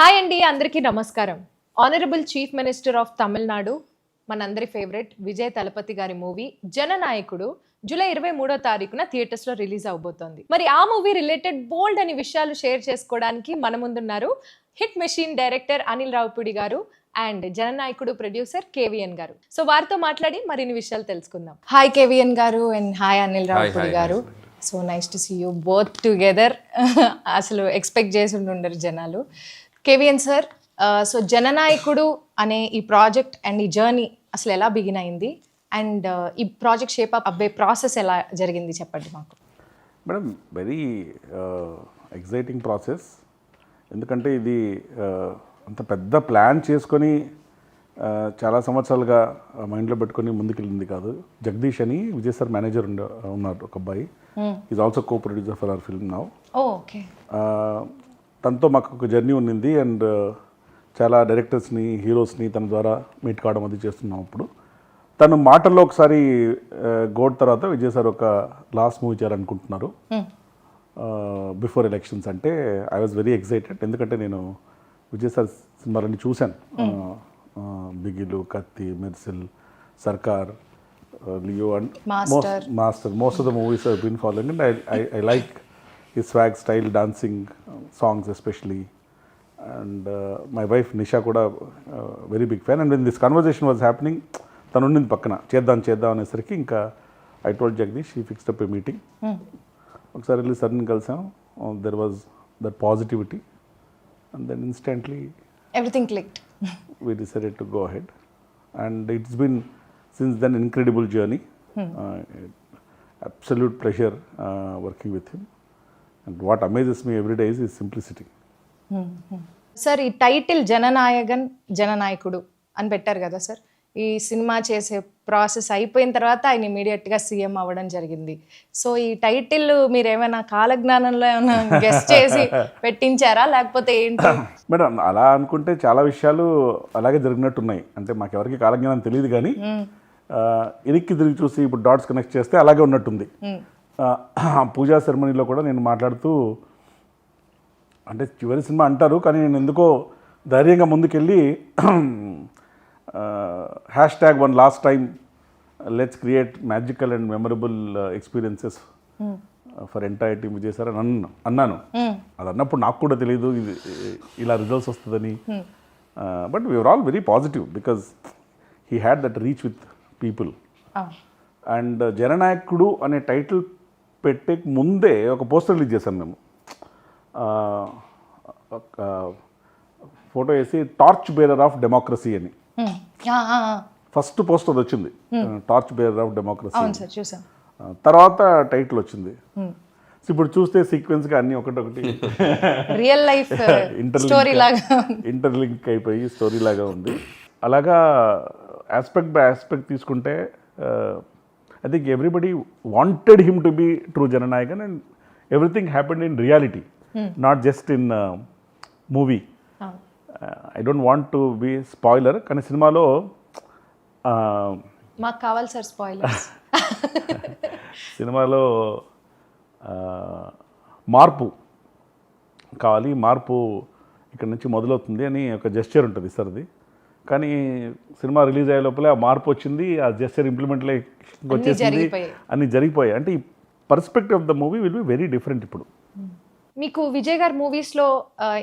Hi అండి, అందరికీ నమస్కారం. Honourable chief minister of Tamil Nadu, మనందరి ఫేవరెట్ విజయ్ తలపతి గారి మూవీ జననాయకుడు జూలై 23వ తారీఖున థియేటర్స్ లో రిలీజ్ అవబోతోంది. మరి ఆ మూవీ రిలేటెడ్ బోల్డ్ అని విషయాలు షేర్ చేసుకోవడానికి మన ముందున్నారు hit machine director Anil Ravipudi garu and జననాయకుడు producer కేవీఎన్ గారు. సో వారితో మాట్లాడి మరిన్ని విషయాలు తెలుసుకుందాం. హాయ్ కేవీఎన్ గారు అండ్ హాయ్ అనిల్ రావిపూడి గారు. So nice to see you both together. అసలు ఎక్స్పెక్ట్ చేసి ఉండరు జనాలు. కేవీఎన్ సార్, సో జననాయకుడు అనే ఈ ప్రాజెక్ట్ అండ్ ఈ జర్నీ అసలు ఎలా బిగిన్ అయింది అండ్ ఈ ప్రాజెక్ట్ షేప్ అప్ అవ్వే ప్రాసెస్ ఎలా జరిగింది చెప్పండి మాకు. Madam, very exciting process. ఎందుకంటే ఇది అంత పెద్ద ప్లాన్ చేసుకొని చాలా సంవత్సరాలుగా మైండ్లో పెట్టుకొని ముందుకెళ్ళింది కాదు. జగదీష్ అని విజయ్ సార్ మేనేజర్ ఉన్నారు, ఒక అబ్బాయి. Is also co producer for hour film now. Okay. తనతో మాకు ఒక జర్నీ ఉన్నింది అండ్ చాలా డైరెక్టర్స్ని, హీరోస్ని తన ద్వారా మీట్ కావడం అది చేస్తున్నాం. అప్పుడు తను మాటల్లో ఒకసారి గోడ్ తర్వాత విజయ్ సార్ ఒక లాస్ట్ మూవీ చేయాలనుకుంటున్నారు బిఫోర్ ఎలక్షన్స్ అంటే ఐ వాజ్ వెరీ ఎక్సైటెడ్. ఎందుకంటే నేను విజయ్ సార్ సినిమాలన్నీ చూశాను. బిగిలు, Kaththi, Mersal, Sarkar, Leo and Master. Most of the movies I been following and I like his swag, style, dancing, songs especially. And my wife Nisha kuda very big fan. And when this conversation was happening, tanu unnindi pakkana cheddam anesariki inka I told Jagdish, he fixed up a meeting. Okkasari velli sudden kalsam, there was that positivity and then instantly everything clicked. We decided to go ahead and it's been since then incredible journey. Absolute pleasure working with him. And what amazes me every day is his simplicity. Sir, ఈ title జననాయకుడు అని పెట్టారు కదా sir. ఈ cinema చేసే process అయిపోయిన తర్వాత ఆయన ఇమీడియట్గా సీఎం అవ్వడం జరిగింది. సో ఈ టైటిల్ మీరు ఏమైనా కాలజ్ఞానంలో ఏమైనా గెస్ చేసి పెట్టించారా లేకపోతే ఏంటి? మేడం, అలా అనుకుంటే చాలా విషయాలు అలాగే జరిగినట్టున్నాయి. అంటే మాకు ఎవరికి కాలజ్ఞానం తెలియదు కానీ ఇరికి తిరిగి చూసి ఇప్పుడు డాట్స్ కనెక్ట్ చేస్తే అలాగే ఉన్నట్టుంది. పూజా సెరమనీలో కూడా నేను మాట్లాడుతూ, అంటే చివరి సినిమా అంటారు కానీ నేను ఎందుకో ధైర్యంగా ముందుకెళ్ళి #1 last time let's create magical and memorable experiences for entire team Vijay sir అని అన్నాను. అది అన్నప్పుడు నాకు కూడా తెలియదు ఇది ఇలా రిజల్ట్స్ వస్తుందని. But we are all very positive because he had that reach with people. And Jananayakudu అనే టైటిల్ పెట్టే ముందే ఒక పోస్టర్ రిలీజ్ చేశాం మేము. ఒక ఫోటో వేసి టార్చ్ బేరర్ ఆఫ్ డెమోక్రసీ అని ఫస్ట్ పోస్టర్ వచ్చింది. టార్చ్ బేరర్ ఆఫ్ డెమోక్రసీ తర్వాత టైటిల్ వచ్చింది. ఇప్పుడు చూస్తే సీక్వెన్స్గా అన్ని ఒకటొకటి రియల్ లైఫ్ ఇంటర్లింక్ అయిపోయి స్టోరీ లాగా ఉంది. అలాగా ఆస్పెక్ట్ బై ఆస్పెక్ట్ తీసుకుంటే I think everybody wanted him to be true Jananayakan and everything happened in reality, not just in movie. I don't want to be spoiler, కానీ సినిమాలో మాకు కావాలి sir spoilers. సినిమాలో మార్పు కావాలి, మార్పు ఇక్కడ నుంచి మొదలవుతుంది అని ఒక జెస్చర్ ఉంటుంది సార్ది. కానీ సినిమా రిలీజ్ అయ్యే లోపలే ఆ మార్పు వచ్చింది, ఆ జెస్చర్ ఇంప్లిమెంట్లే వచ్చేసింది, అన్నీ జరిగిపోయాయి. అంటే ఈ perspective of the movie will be very different. ఇప్పుడు మీకు విజయ్ గారి మూవీస్లో,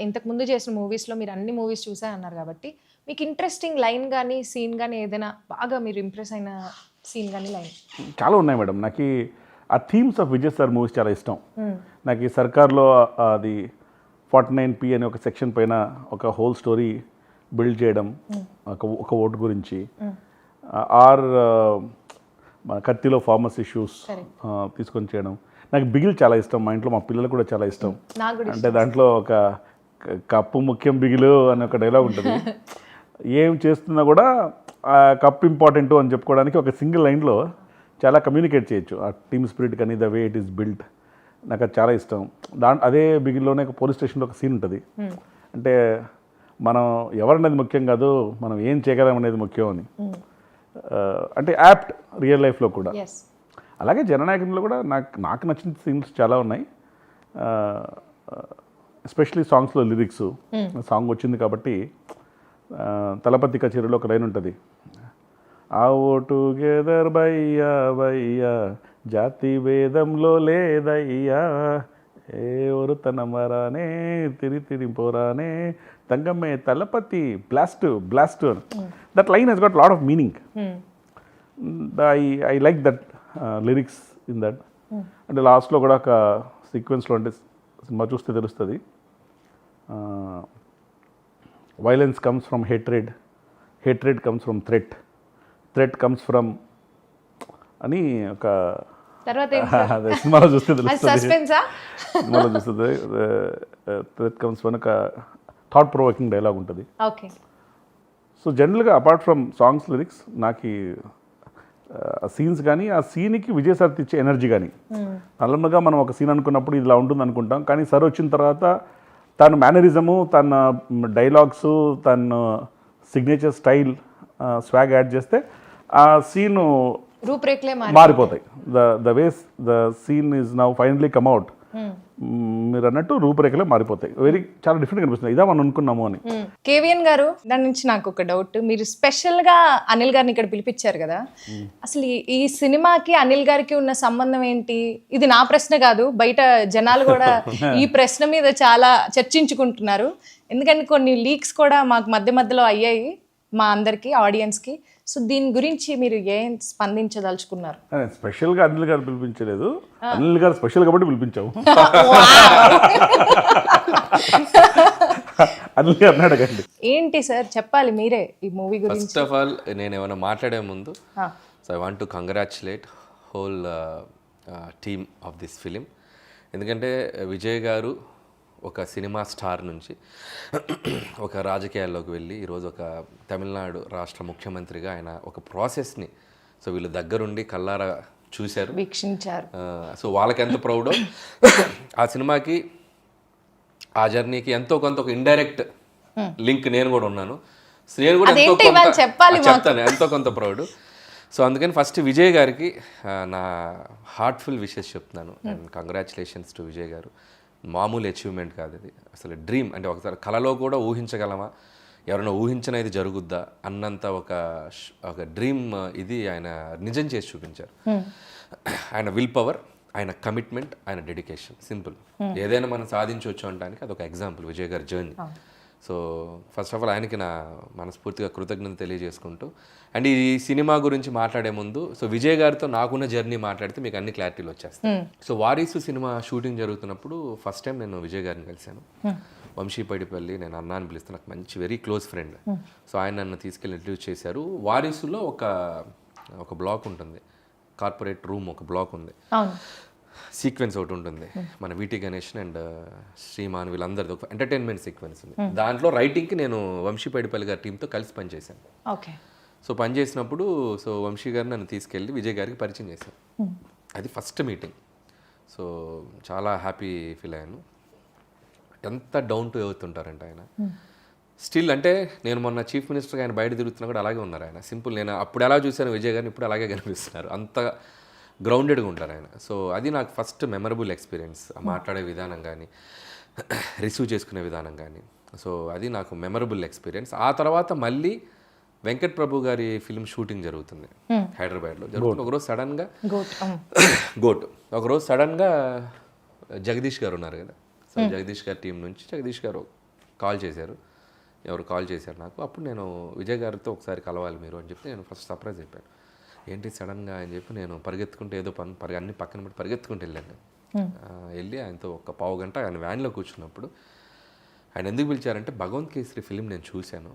ఇంతకు ముందు చేసిన మూవీస్లో మీరు అన్ని మూవీస్ చూసా అన్నారు కాబట్టి మీకు ఇంట్రెస్టింగ్ లైన్ కానీ సీన్ కానీ ఏదైనా బాగా మీరు ఇంప్రెస్ అయిన సీన్ కానీ లైన్? చాలా ఉన్నాయి మేడం. నాకు ఆ themes of Vijay sir movies చాలా ఇష్టం. నాకు ఈ సర్కార్లో అది 49P అనే ఒక సెక్షన్ పైన ఒక హోల్ స్టోరీ బిల్డ్ చేయడం, ఒక ఓటు గురించి. ఆర్ కత్తిలో ఫార్మస్ ఇష్యూస్ తీసుకొని చేయడం. నాకు బిగిల్ చాలా ఇష్టం, మా ఇంట్లో మా పిల్లలు కూడా చాలా ఇష్టం. అంటే దాంట్లో ఒక కప్పు ముఖ్యం బిగిలు అనే ఒక డైలాగ్ ఉంటుంది. ఏం చేస్తున్నా కూడా ఆ కప్పు ఇంపార్టెంట్ అని చెప్పుకోవడానికి ఒక సింగిల్ లైన్లో చాలా కమ్యూనికేట్ చేయొచ్చు. ఆ టీమ్ స్పిరిట్ కానీ the way it is build నాకు అది చాలా ఇష్టం. అదే బిగిల్లోనే ఒక పోలీస్ స్టేషన్లో ఒక సీన్ ఉంటుంది. అంటే మనం ఎవరనేది ముఖ్యం కాదు, మనం ఏం చేయగలం అనేది ముఖ్యం అని. అంటే యాప్ట్ రియల్ లైఫ్లో కూడా. అలాగే జననాయకునిలో కూడా నాకు నచ్చిన సీన్స్ చాలా ఉన్నాయి. ఎస్పెషలీ సాంగ్స్లో లిరిక్స్ సాంగ్ వచ్చింది కాబట్టి తలపతి కచేరీలో ఒక లైన్ ఉంటుంది, ఆ ఓ టుగెదర్ బయ్యా బయ్యా జాతి భేదంలో లేదయ్యా ఏ ఒరుతన మరానే తిరిపోరానే తంగమ్మే Thalapathy blast blast that line he's got lot of meaning. I like that lyrics in that. అంటే లాస్ట్లో కూడా ఒక సీక్వెన్స్లో అంటే సినిమా చూస్తే తెలుస్తుంది, violence comes from hatred, hatred comes from threat, threat comes from అని ఒక తర్వాత అదే సినిమాలో చూస్తే తెలుస్తుంది, సస్పెన్సా సినిమాలో చూస్తుంది థ్రెట్ కమ్స్ ఫ్రమ్ ఒక థాట్ ప్రొవోకింగ్ డైలాగ్ ఉంటుంది. ఓకే. సో జనరల్గా అపార్ట్ ఫ్రమ్ సాంగ్స్ లిరిక్స్ నాకు సీన్స్ కానీ ఆ సీన్కి విజయ్ సార్ ఇచ్చే ఎనర్జీ కానీ, నార్మల్గా మనం ఒక సీన్ అనుకున్నప్పుడు ఇలా ఉంటుంది అనుకుంటాం, కానీ సార్ వచ్చిన తర్వాత తన మేనరిజము, తన డైలాగ్స్, తన సిగ్నేచర్ స్టైల్, స్వాగ్ యాడ్ చేస్తే ఆ సీను రూపురేఖలే మారిపోతాయి. The ways the scene is now finally come out, మీరు అన్నట్టు రూపురేఖలే మారిపోతాయి. చాలా డిఫరెంట్ కనిపిస్తుంది, ఇదా మనం అనుకున్నాము అని. కేవీఎన్ గారు, దాని నుంచి నాకు ఒక డౌట్, మీరు స్పెషల్ గా అనిల్ గారిని ఇక్కడ పిలిపించారు కదా, అసలు ఈ సినిమాకి అనిల్ గారికి ఉన్న సంబంధం ఏంటి? ఇది నా ప్రశ్న కాదు, బయట జనాలు కూడా ఈ ప్రశ్న మీద చాలా చర్చించుకుంటున్నారు. ఎందుకంటే కొన్ని లీక్స్ కూడా మాకు మధ్య మధ్యలో అయ్యాయి మా అందరికి, ఆడియన్స్ కి. సో దీని గురించి మీరు ఏం స్పందించదలుచుకున్నారు? స్పెషల్గా అనిల్ గారు పిలిపించలేదు, అనిల్ గారు స్పెషల్ కాబట్టి పిలిపించాము. అనిల్ గారు అడగండి. ఏంటి సార్ చెప్పాలి మీరే ఈ మూవీ గురించి. ఫస్ట్ ఆఫ్ ఆల్ నేను ఏమైనా మాట్లాడే ముందు so I want to congratulate whole team of this film. ఎందుకంటే విజయ్ గారు ఒక సినిమా స్టార్ నుంచి ఒక రాజకీయాల్లోకి వెళ్ళి ఈరోజు ఒక తమిళనాడు రాష్ట్ర ముఖ్యమంత్రిగా ఆయన ఒక ప్రాసెస్ని సో వీళ్ళు దగ్గరుండి కల్లారా చూశారు, వీక్షించారు. సో వాళ్ళకి ఎంత ప్రౌడో ఆ సినిమాకి, ఆ జర్నీకి ఎంతో కొంత ఒక ఇండైరెక్ట్ లింక్ నేను కూడా ఉన్నాను. సో నేను కూడా చెప్తాను, ఎంతో కొంత ప్రౌడ్. సో అందుకని ఫస్ట్ విజయ్ గారికి నా హార్ట్ఫుల్ విషెస్ చెప్తున్నాను. అండ్ కంగ్రాచులేషన్స్ టు విజయ్ గారు. మామూలు అచీవ్మెంట్ కాదు ఇది, అసలు డ్రీమ్. అంటే ఒకసారి కళలో కూడా ఊహించగలమా, ఎవరైనా ఊహించిన ఇది జరుగుద్దా అన్నంత ఒక డ్రీమ్ ఇది ఆయన నిజం చేసి చూపించారు. ఆయన విల్ పవర్, ఆయన కమిట్మెంట్, ఆయన డెడికేషన్, సింపుల్. ఏదైనా మనం సాధించవచ్చు అనడానికి అదొక ఎగ్జాంపుల్ విజయ్ గారి journey. So first of all ఆయనకి నా మనస్ఫూర్తిగా కృతజ్ఞత తెలియజేసుకుంటూ, అండ్ ఈ సినిమా గురించి మాట్లాడే ముందు సో విజయ్ గారితో నాకున్న జర్నీ మాట్లాడితే మీకు అన్ని క్లారిటీలు వచ్చేస్తాయి. సో వారీసు సినిమా షూటింగ్ జరుగుతున్నప్పుడు ఫస్ట్ టైం నేను విజయ్ గారిని కలిశాను. వంశీపైడిపల్లి, నేను అన్న అని పిలుస్తాను, నాకు మంచి వెరీ క్లోజ్ ఫ్రెండ్. సో ఆయన నన్ను తీసుకెళ్ళి ఇంట్రడ్యూస్ చేశారు. వారీసులో ఒక బ్లాక్ ఉంటుంది, కార్పొరేట్ రూమ్ ఒక బ్లాక్ ఉంది, సీక్వెన్స్ ఒకటి ఉంటుంది. మన వీటి గణేష్ అండ్ శ్రీమాన్ వీళ్ళందరిది ఒక ఎంటర్టైన్మెంట్ సీక్వెన్స్ ఉంది. దాంట్లో రైటింగ్కి నేను వంశీపైడిపల్లి గారి టీంతో కలిసి పనిచేశాను. ఓకే. సో పనిచేసినప్పుడు సో వంశీ గారు నన్ను తీసుకెళ్ళి విజయ్ గారికి పరిచయం చేశాను. అది ఫస్ట్ మీటింగ్. సో చాలా హ్యాపీ ఫీల్ అయ్యాను. ఎంత డౌన్ టు ఎర్త్ ఉంటారంటే ఆయన. స్టిల్ అంటే నేను మొన్న చీఫ్ మినిస్టర్గా ఆయన బయట తిరుగుతున్నా కూడా అలాగే ఉన్నారు ఆయన. సింపుల్, నేను అప్పుడు ఎలా చూశాను విజయ్ గారిని ఇప్పుడు అలాగే కనిపిస్తున్నారు. అంత గ్రౌండెడ్గా ఉంటారు ఆయన. సో అది నాకు ఫస్ట్ మెమరబుల్ ఎక్స్పీరియన్స్. మాట్లాడే విధానం కానీ, రిసీవ్ చేసుకునే విధానం కానీ, సో అది నాకు మెమరబుల్ ఎక్స్పీరియన్స్. ఆ తర్వాత మళ్ళీ వెంకట్ ప్రభు గారి ఫిల్మ్ షూటింగ్ జరుగుతుంది హైదరాబాద్లో. జరుగుతుంది. ఒకరోజు సడన్గా ఒకరోజు సడన్గా జగదీష్ గారు ఉన్నారు కదా, సో జగదీష్ గారి టీం నుంచి జగదీష్ గారు కాల్ చేశారు. ఎవరు కాల్ చేశారు నాకు. అప్పుడు నేను విజయ్ గారితో ఒకసారి కలవాలి మీరు అని చెప్పి నేను ఫస్ట్ సర్ప్రైజ్ అయిపోయాను. ఏంటి సడన్గా అని చెప్పి నేను పరిగెత్తుకుంటే ఏదో అన్ని పక్కన పెట్టి పరిగెత్తుకుంటూ వెళ్ళాను. వెళ్ళి ఆయనతో ఒక పావు గంట ఆయన వ్యాన్లో కూర్చున్నప్పుడు ఆయన ఎందుకు పిలిచారంటే భగవంత్ కేసరి ఫిలిం నేను చూశాను,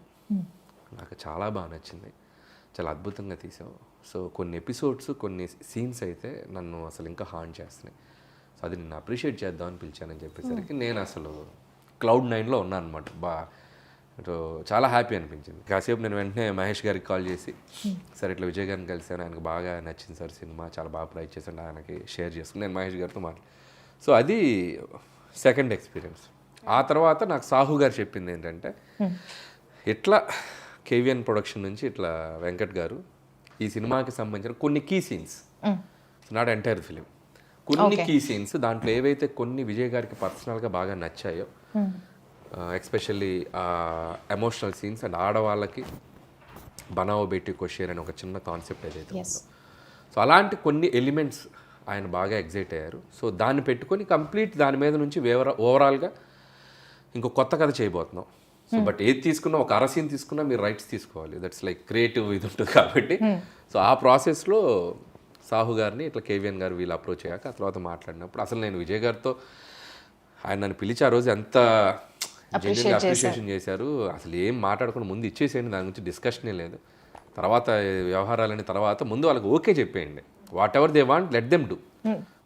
నాకు చాలా బాగా నచ్చింది, చాలా అద్భుతంగా తీసావు. సో కొన్ని ఎపిసోడ్స్, కొన్ని సీన్స్ అయితే నన్ను అసలు ఇంకా హార్న్ చేస్తున్నాయి. సో అది నేను అప్రిషియేట్ చేద్దామని పిలిచానని చెప్పేసరికి నేను అసలు క్లౌడ్ 9లో ఉన్నాను అనమాట. సో చాలా హ్యాపీ అనిపించింది. కాసేపు నేను వెంటనే మహేష్ గారికి కాల్ చేసి, సార్ ఇట్లా విజయ్ గారిని కలిసాను, ఆయనకు బాగా నచ్చింది సార్ సినిమా, చాలా బాగా ప్రైజ్ చేశాను, ఆయనకి షేర్ చేసుకుని నేను మహేష్ గారితో సో అది సెకండ్ ఎక్స్పీరియన్స్. ఆ తర్వాత నాకు సాహు గారు చెప్పింది ఏంటంటే, ఇట్లా కేవీఎన్ ప్రొడక్షన్ నుంచి ఇట్లా వెంకట్ గారు ఈ సినిమాకి సంబంధించిన కొన్ని key scenes, not entire film, కొన్ని కీ సీన్స్ దాంట్లో ఏవైతే కొన్ని విజయ్ గారికి పర్సనల్గా బాగా నచ్చాయో ఎస్పెషల్లీ ఎమోషనల్ సీన్స్ అండ్ ఆడవాళ్ళకి బనావో బేటీ కోషేర్ అని ఒక చిన్న కాన్సెప్ట్ ఏదైతే ఉందో, సో అలాంటి కొన్ని ఎలిమెంట్స్ ఆయన బాగా ఎగ్జైట్ అయ్యారు. సో దాన్ని పెట్టుకొని కంప్లీట్ దాని మీద నుంచి ఓవరాల్గా ఇంకో కొత్త కథ చేయబోతున్నాం. సో బట్ ఏది తీసుకున్నా ఒక అరసీన్ తీసుకున్నా మీరు రైట్స్ తీసుకోవాలి, దట్స్ లైక్ క్రియేటివ్ ఇది ఉంటుంది కాబట్టి. సో ఆ ప్రాసెస్లో సాహు గారిని ఇట్లా కేవీఎన్ గారు వీళ్ళు అప్రోచ్ అయ్యాక ఆ తర్వాత మాట్లాడినప్పుడు అసలు నేను విజయ్ గారితో ఆయన నన్ను పిలిచి ఆ రోజు ఎంత జెన్యున్గా అప్రిషియేషన్ చేశారు. అసలు ఏం మాట్లాడకుండా ముందు ఇచ్చేసేయండి, దాని గురించి డిస్కషనే లేదు, తర్వాత వ్యవహారాలని తర్వాత ముందు వాళ్ళకి ఓకే చెప్పేయండి, what ever they want let them do.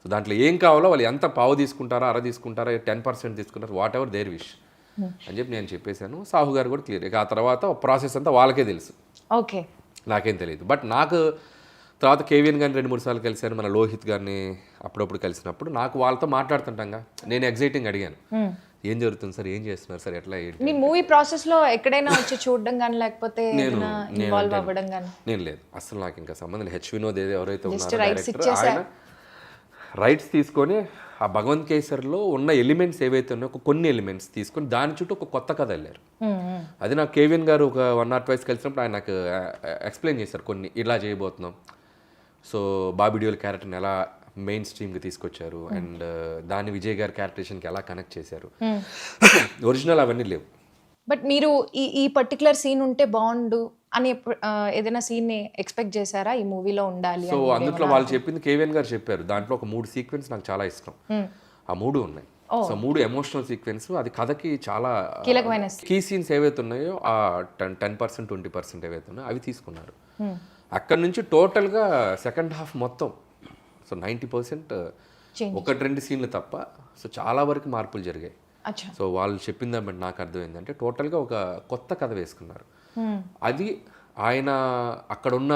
So దాంట్లో ఏం కావాలో వాళ్ళు ఎంత పావు తీసుకుంటారా, అర తీసుకుంటారా, 10% తీసుకుంటారు, వాట్ ఎవర్ దేర్ విష్ అని చెప్పి నేను చెప్పేశాను. సాహు గారు కూడా క్లియర్. ఇక ఆ తర్వాత ప్రాసెస్ అంతా వాళ్ళకే తెలుసు, ఓకే, నాకేం తెలియదు. బట్ నాకు తర్వాత కేవీఎన్ గారిని 2-3 సార్లు కలిశాను, మన లోహిత్ గారిని అప్పుడప్పుడు కలిసినప్పుడు నాకు వాళ్ళతో మాట్లాడుతుంటాగా నేను ఎగ్జైటింగ్ అడిగాను, ఏం జరుగుతుంది సార్, ఏం చేస్తున్నారు సార్, ఎట్లా ఏంటి. మీ మూవీ ప్రాసెస్ లో ఎక్కడైనా వచ్చి చూడడం కానీ లేకపోతే ఇన్వాల్వ్ అవ్వడం కానీ? నేను లేదు అసలు, నాకు ఇంకా సంబంధం లేదు. హెచ్ వినోద్ ఎవరైతే ఉన్నారో డైరెక్టర్, ఆయన రైట్స్ తీసుకొని ఆ భగవంత్ కేసర్లో ఉన్న ఎలిమెంట్స్ ఏవైతే ఉన్నాయో కొన్ని ఎలిమెంట్స్ తీసుకొని దాని చుట్టూ ఒక కొత్త కథ వెళ్ళారు. అది నాకు కేవీఎన్ గారు ఒక 1 or 2 కలిసినప్పుడు ఆయన నాకు ఎక్స్ప్లెయిన్ చేశారు కొన్ని, ఇలా చేయబోతున్నాం. సో బాబీ డియోల్ క్యారెక్టర్ని ఎలా మెయిన్ స్ట్రీమ్కి తీసుకొచ్చారు అండ్ దాన్ని విజయ్ గారి క్యారెక్టరేషన్కి ఎలా కనెక్ట్ చేశారు. ఒరిజినల్ అవన్నీ లేవు. బట్ మీరు ఈ పర్టికులర్ సీన్ ఉంటే బాగుండు అని ఏదైనా సీన్ ని ఎక్స్పెక్ట్ చేశారా ఈ మూవీలో ఉండాలి? సో అందులో వాళ్ళు చెప్పింది కేవీఎన్ గారు చెప్పారు, దాంట్లో ఒక 3 సీక్వెన్స్ నాకు చాలా ఇష్టం. ఆ 3 ఉన్నాయి. సో 3 ఎమోషనల్ సీక్వెన్స్, అది కథకి చాలా కీలకమైన కీ సీన్స్ ఏవైతే ఉన్నాయో ఆ 10% 20% ఏవైతే ఉన్నాయో అవి తీసుకున్నారు. అక్కడ నుంచి టోటల్గా సెకండ్ హాఫ్ మొత్తం సో 90% 1-2 సీన్లు తప్ప సో చాలా వరకు మార్పులు జరిగాయి. సో వాళ్ళు చెప్పిన దాన్ని బట్టి నాకు అర్థమైందంటే టోటల్గా ఒక కొత్త కథ వేసుకున్నారు. అది ఆయన అక్కడున్న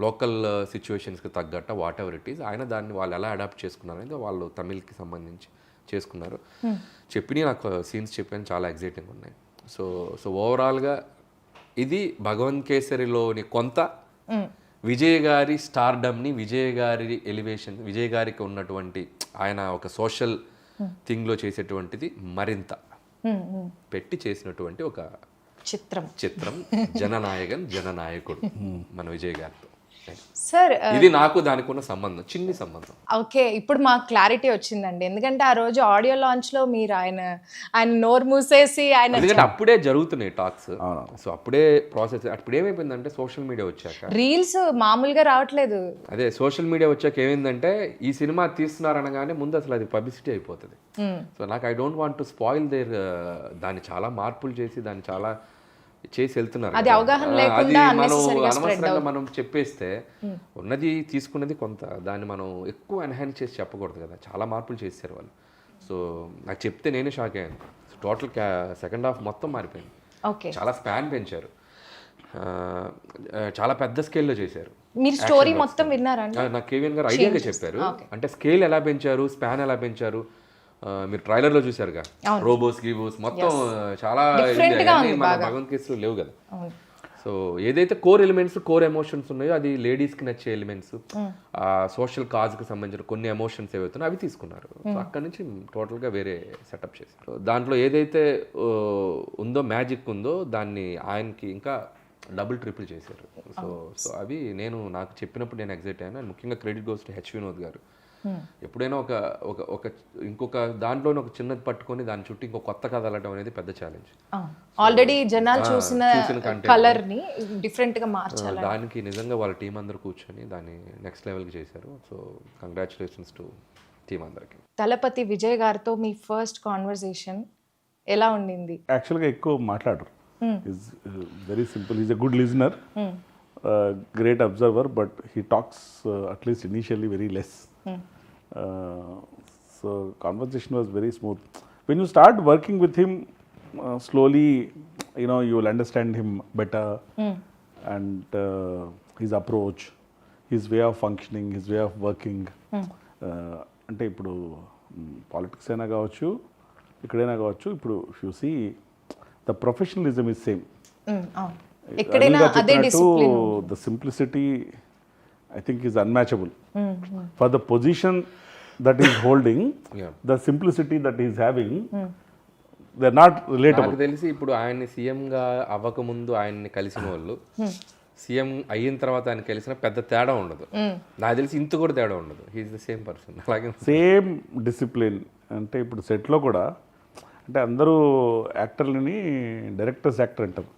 లోకల్ సిచ్యువేషన్స్కి తగ్గట్ట వాట్ ఎవర్ ఇట్ ఈస్, ఆయన దాన్ని వాళ్ళు ఎలా అడాప్ట్ చేసుకున్నారు అనేది వాళ్ళు తమిళ్కి సంబంధించి చేసుకున్నారు. చెప్పిన నాకు సీన్స్ చెప్పాను, చాలా ఎగ్జైటింగ్ ఉన్నాయి. సో సో ఓవరాల్గా ఇది భగవంత్ కేసరిలోని కొంత విజయ్ గారి స్టార్డమ్ని, విజయ్ గారి ఎలివేషన్, విజయ్ గారికి ఉన్నటువంటి ఆయన ఒక సోషల్ థింగ్లో చేసేటువంటిది మరింత పెట్టి చేసినటువంటి ఒక చిత్రం జననాయకుడు మన విజయ్ గారితో. సార్ ఇది నాకు దానికి ఉన్న సంబంధం, చిన్ని సంబంధం. ఓకే, ఇప్పుడు మాకు క్లారిటీ వచ్చిందండి. ఎందుకంటే ఆ రోజు ఆడియో లాంచ్ లో మీరు ఆయన నోరు మూసేసి ఆయన, ఎందుకంటే అప్పుడే జరుగుతున్నాయి టాక్స్. సో అప్పుడే ప్రాసెస్, అప్పుడు ఏమైపోయిందంటే సోషల్ మీడియా వచ్చాక రీల్స్ మామూలుగా రావట్లేదు. అదే సోషల్ మీడియా వచ్చాక ఏమైందంటే ఈ సినిమా తీస్తున్నారనగానే ముందు అసలు అది పబ్లిసిటీ అయిపోతుంది. సో నాకు I don't want to spoil there, దాన్ని చాలా మార్పులు చేసి దాన్ని చాలా చేసి వెళ్తున్నారు. అది అవగాహన లేకుండా అనవసరంగా మనం చెప్పేస్తే ఉన్నది తీసుకున్నది కొంత, దాన్ని మనం ఎక్కువ ఎన్హాన్స్ చేసి చెప్పకూడదు కదా. చాలా మార్పులు చేశారు వాళ్ళు. సో నాకు చెప్తే నేనే షాక్ అయ్యాను. టోటల్ సెకండ్ హాఫ్ మొత్తం మారిపోయింది. చాలా స్పాన్ పెంచారు, చాలా పెద్ద స్కేల్లో చేశారు. మీరు స్టోరీ మొత్తం విన్నారా? నాకు కేవీఎన్ గారు ఐడియాగా చెప్పారు, అంటే స్కేల్ ఎలా పెంచారు, స్పాన్ ఎలా పెంచారు. మీరు ట్రైలర్లో చూసారుగా, రోబోస్ గీబోస్ మొత్తం చాలా మన భగవంత్ కేసులో లేవు కదా. సో ఏదైతే కోర్ ఎలిమెంట్స్, కోర్ ఎమోషన్స్ ఉన్నాయో అది లేడీస్కి నచ్చే ఎలిమెంట్స్, ఆ సోషల్ కాజ్కి సంబంధించిన కొన్ని ఎమోషన్స్ ఏవైతున్నాయో అవి తీసుకున్నారు. సో అక్కడ నుంచి టోటల్గా వేరే సెటప్ చేశారు. దాంట్లో ఏదైతే ఉందో మ్యాజిక్ ఉందో దాన్ని ఆయనకి ఇంకా డబుల్ ట్రిపుల్ చేశారు. సో సో అవి నాకు చెప్పినప్పుడు నేను ఎగ్జైట్ అయ్యాను. ముఖ్యంగా credit goes to H Vinod గారు. ఎప్పుడైనా ఒక ఇంకొక దాంట్లోనే ఒక చిన్నది పట్టుకొని దాని చుట్టూ ఇంకో కొత్త కథ అలటం అనేది పెద్ద ఛాలెంజ్. ఆల్రెడీ జనాలు చూసిన కలర్ ని డిఫరెంట్ గా మార్చాలి. దానికి నిజంగా వాళ్ళ టీం అందరూ కూర్చొని దాన్ని నెక్స్ట్ లెవెల్కి చేశారు. సో కంగ్రాచులేషన్స్ టు టీం అందరికి. తలపతి విజయ్ గారితో మీ ఫస్ట్ కాన్వర్సేషన్ ఎలా ఉండింది? యాక్చువల్గా ఎక్కువ మాట్లాడరు, is very simple, is a good listener, great observer, but he talks at least initially very less. So conversation was very smooth. When you start working with him, slowly, you will understand him better, and his approach, his way of functioning, his way of working. అంటే ఇప్పుడు politics అయినా కావచ్చు, ఇక్కడైనా కావచ్చు, ఇప్పుడు you see the professionalism is same. The simplicity I think is unmatchable. For the position that he's holding, the simplicity that he's having, they are not relatable. నాకు తెలిసి ఇప్పుడు ఆయన్ని సీఎంగా అవ్వకముందు ఆయన్ని కలిసిన వాళ్ళు సీఎం అయిన తర్వాత ఆయన కలిసిన పెద్ద తేడా ఉండదు. నాకు తెలిసి ఇంత కూడా తేడా ఉండదు. He is the same person. అలాగే సేమ్ డిసిప్లిన్. అంటే ఇప్పుడు సెట్లో కూడా అంటే అందరూ యాక్టర్లని డైరెక్టర్స్ యాక్టర్ అంటారు,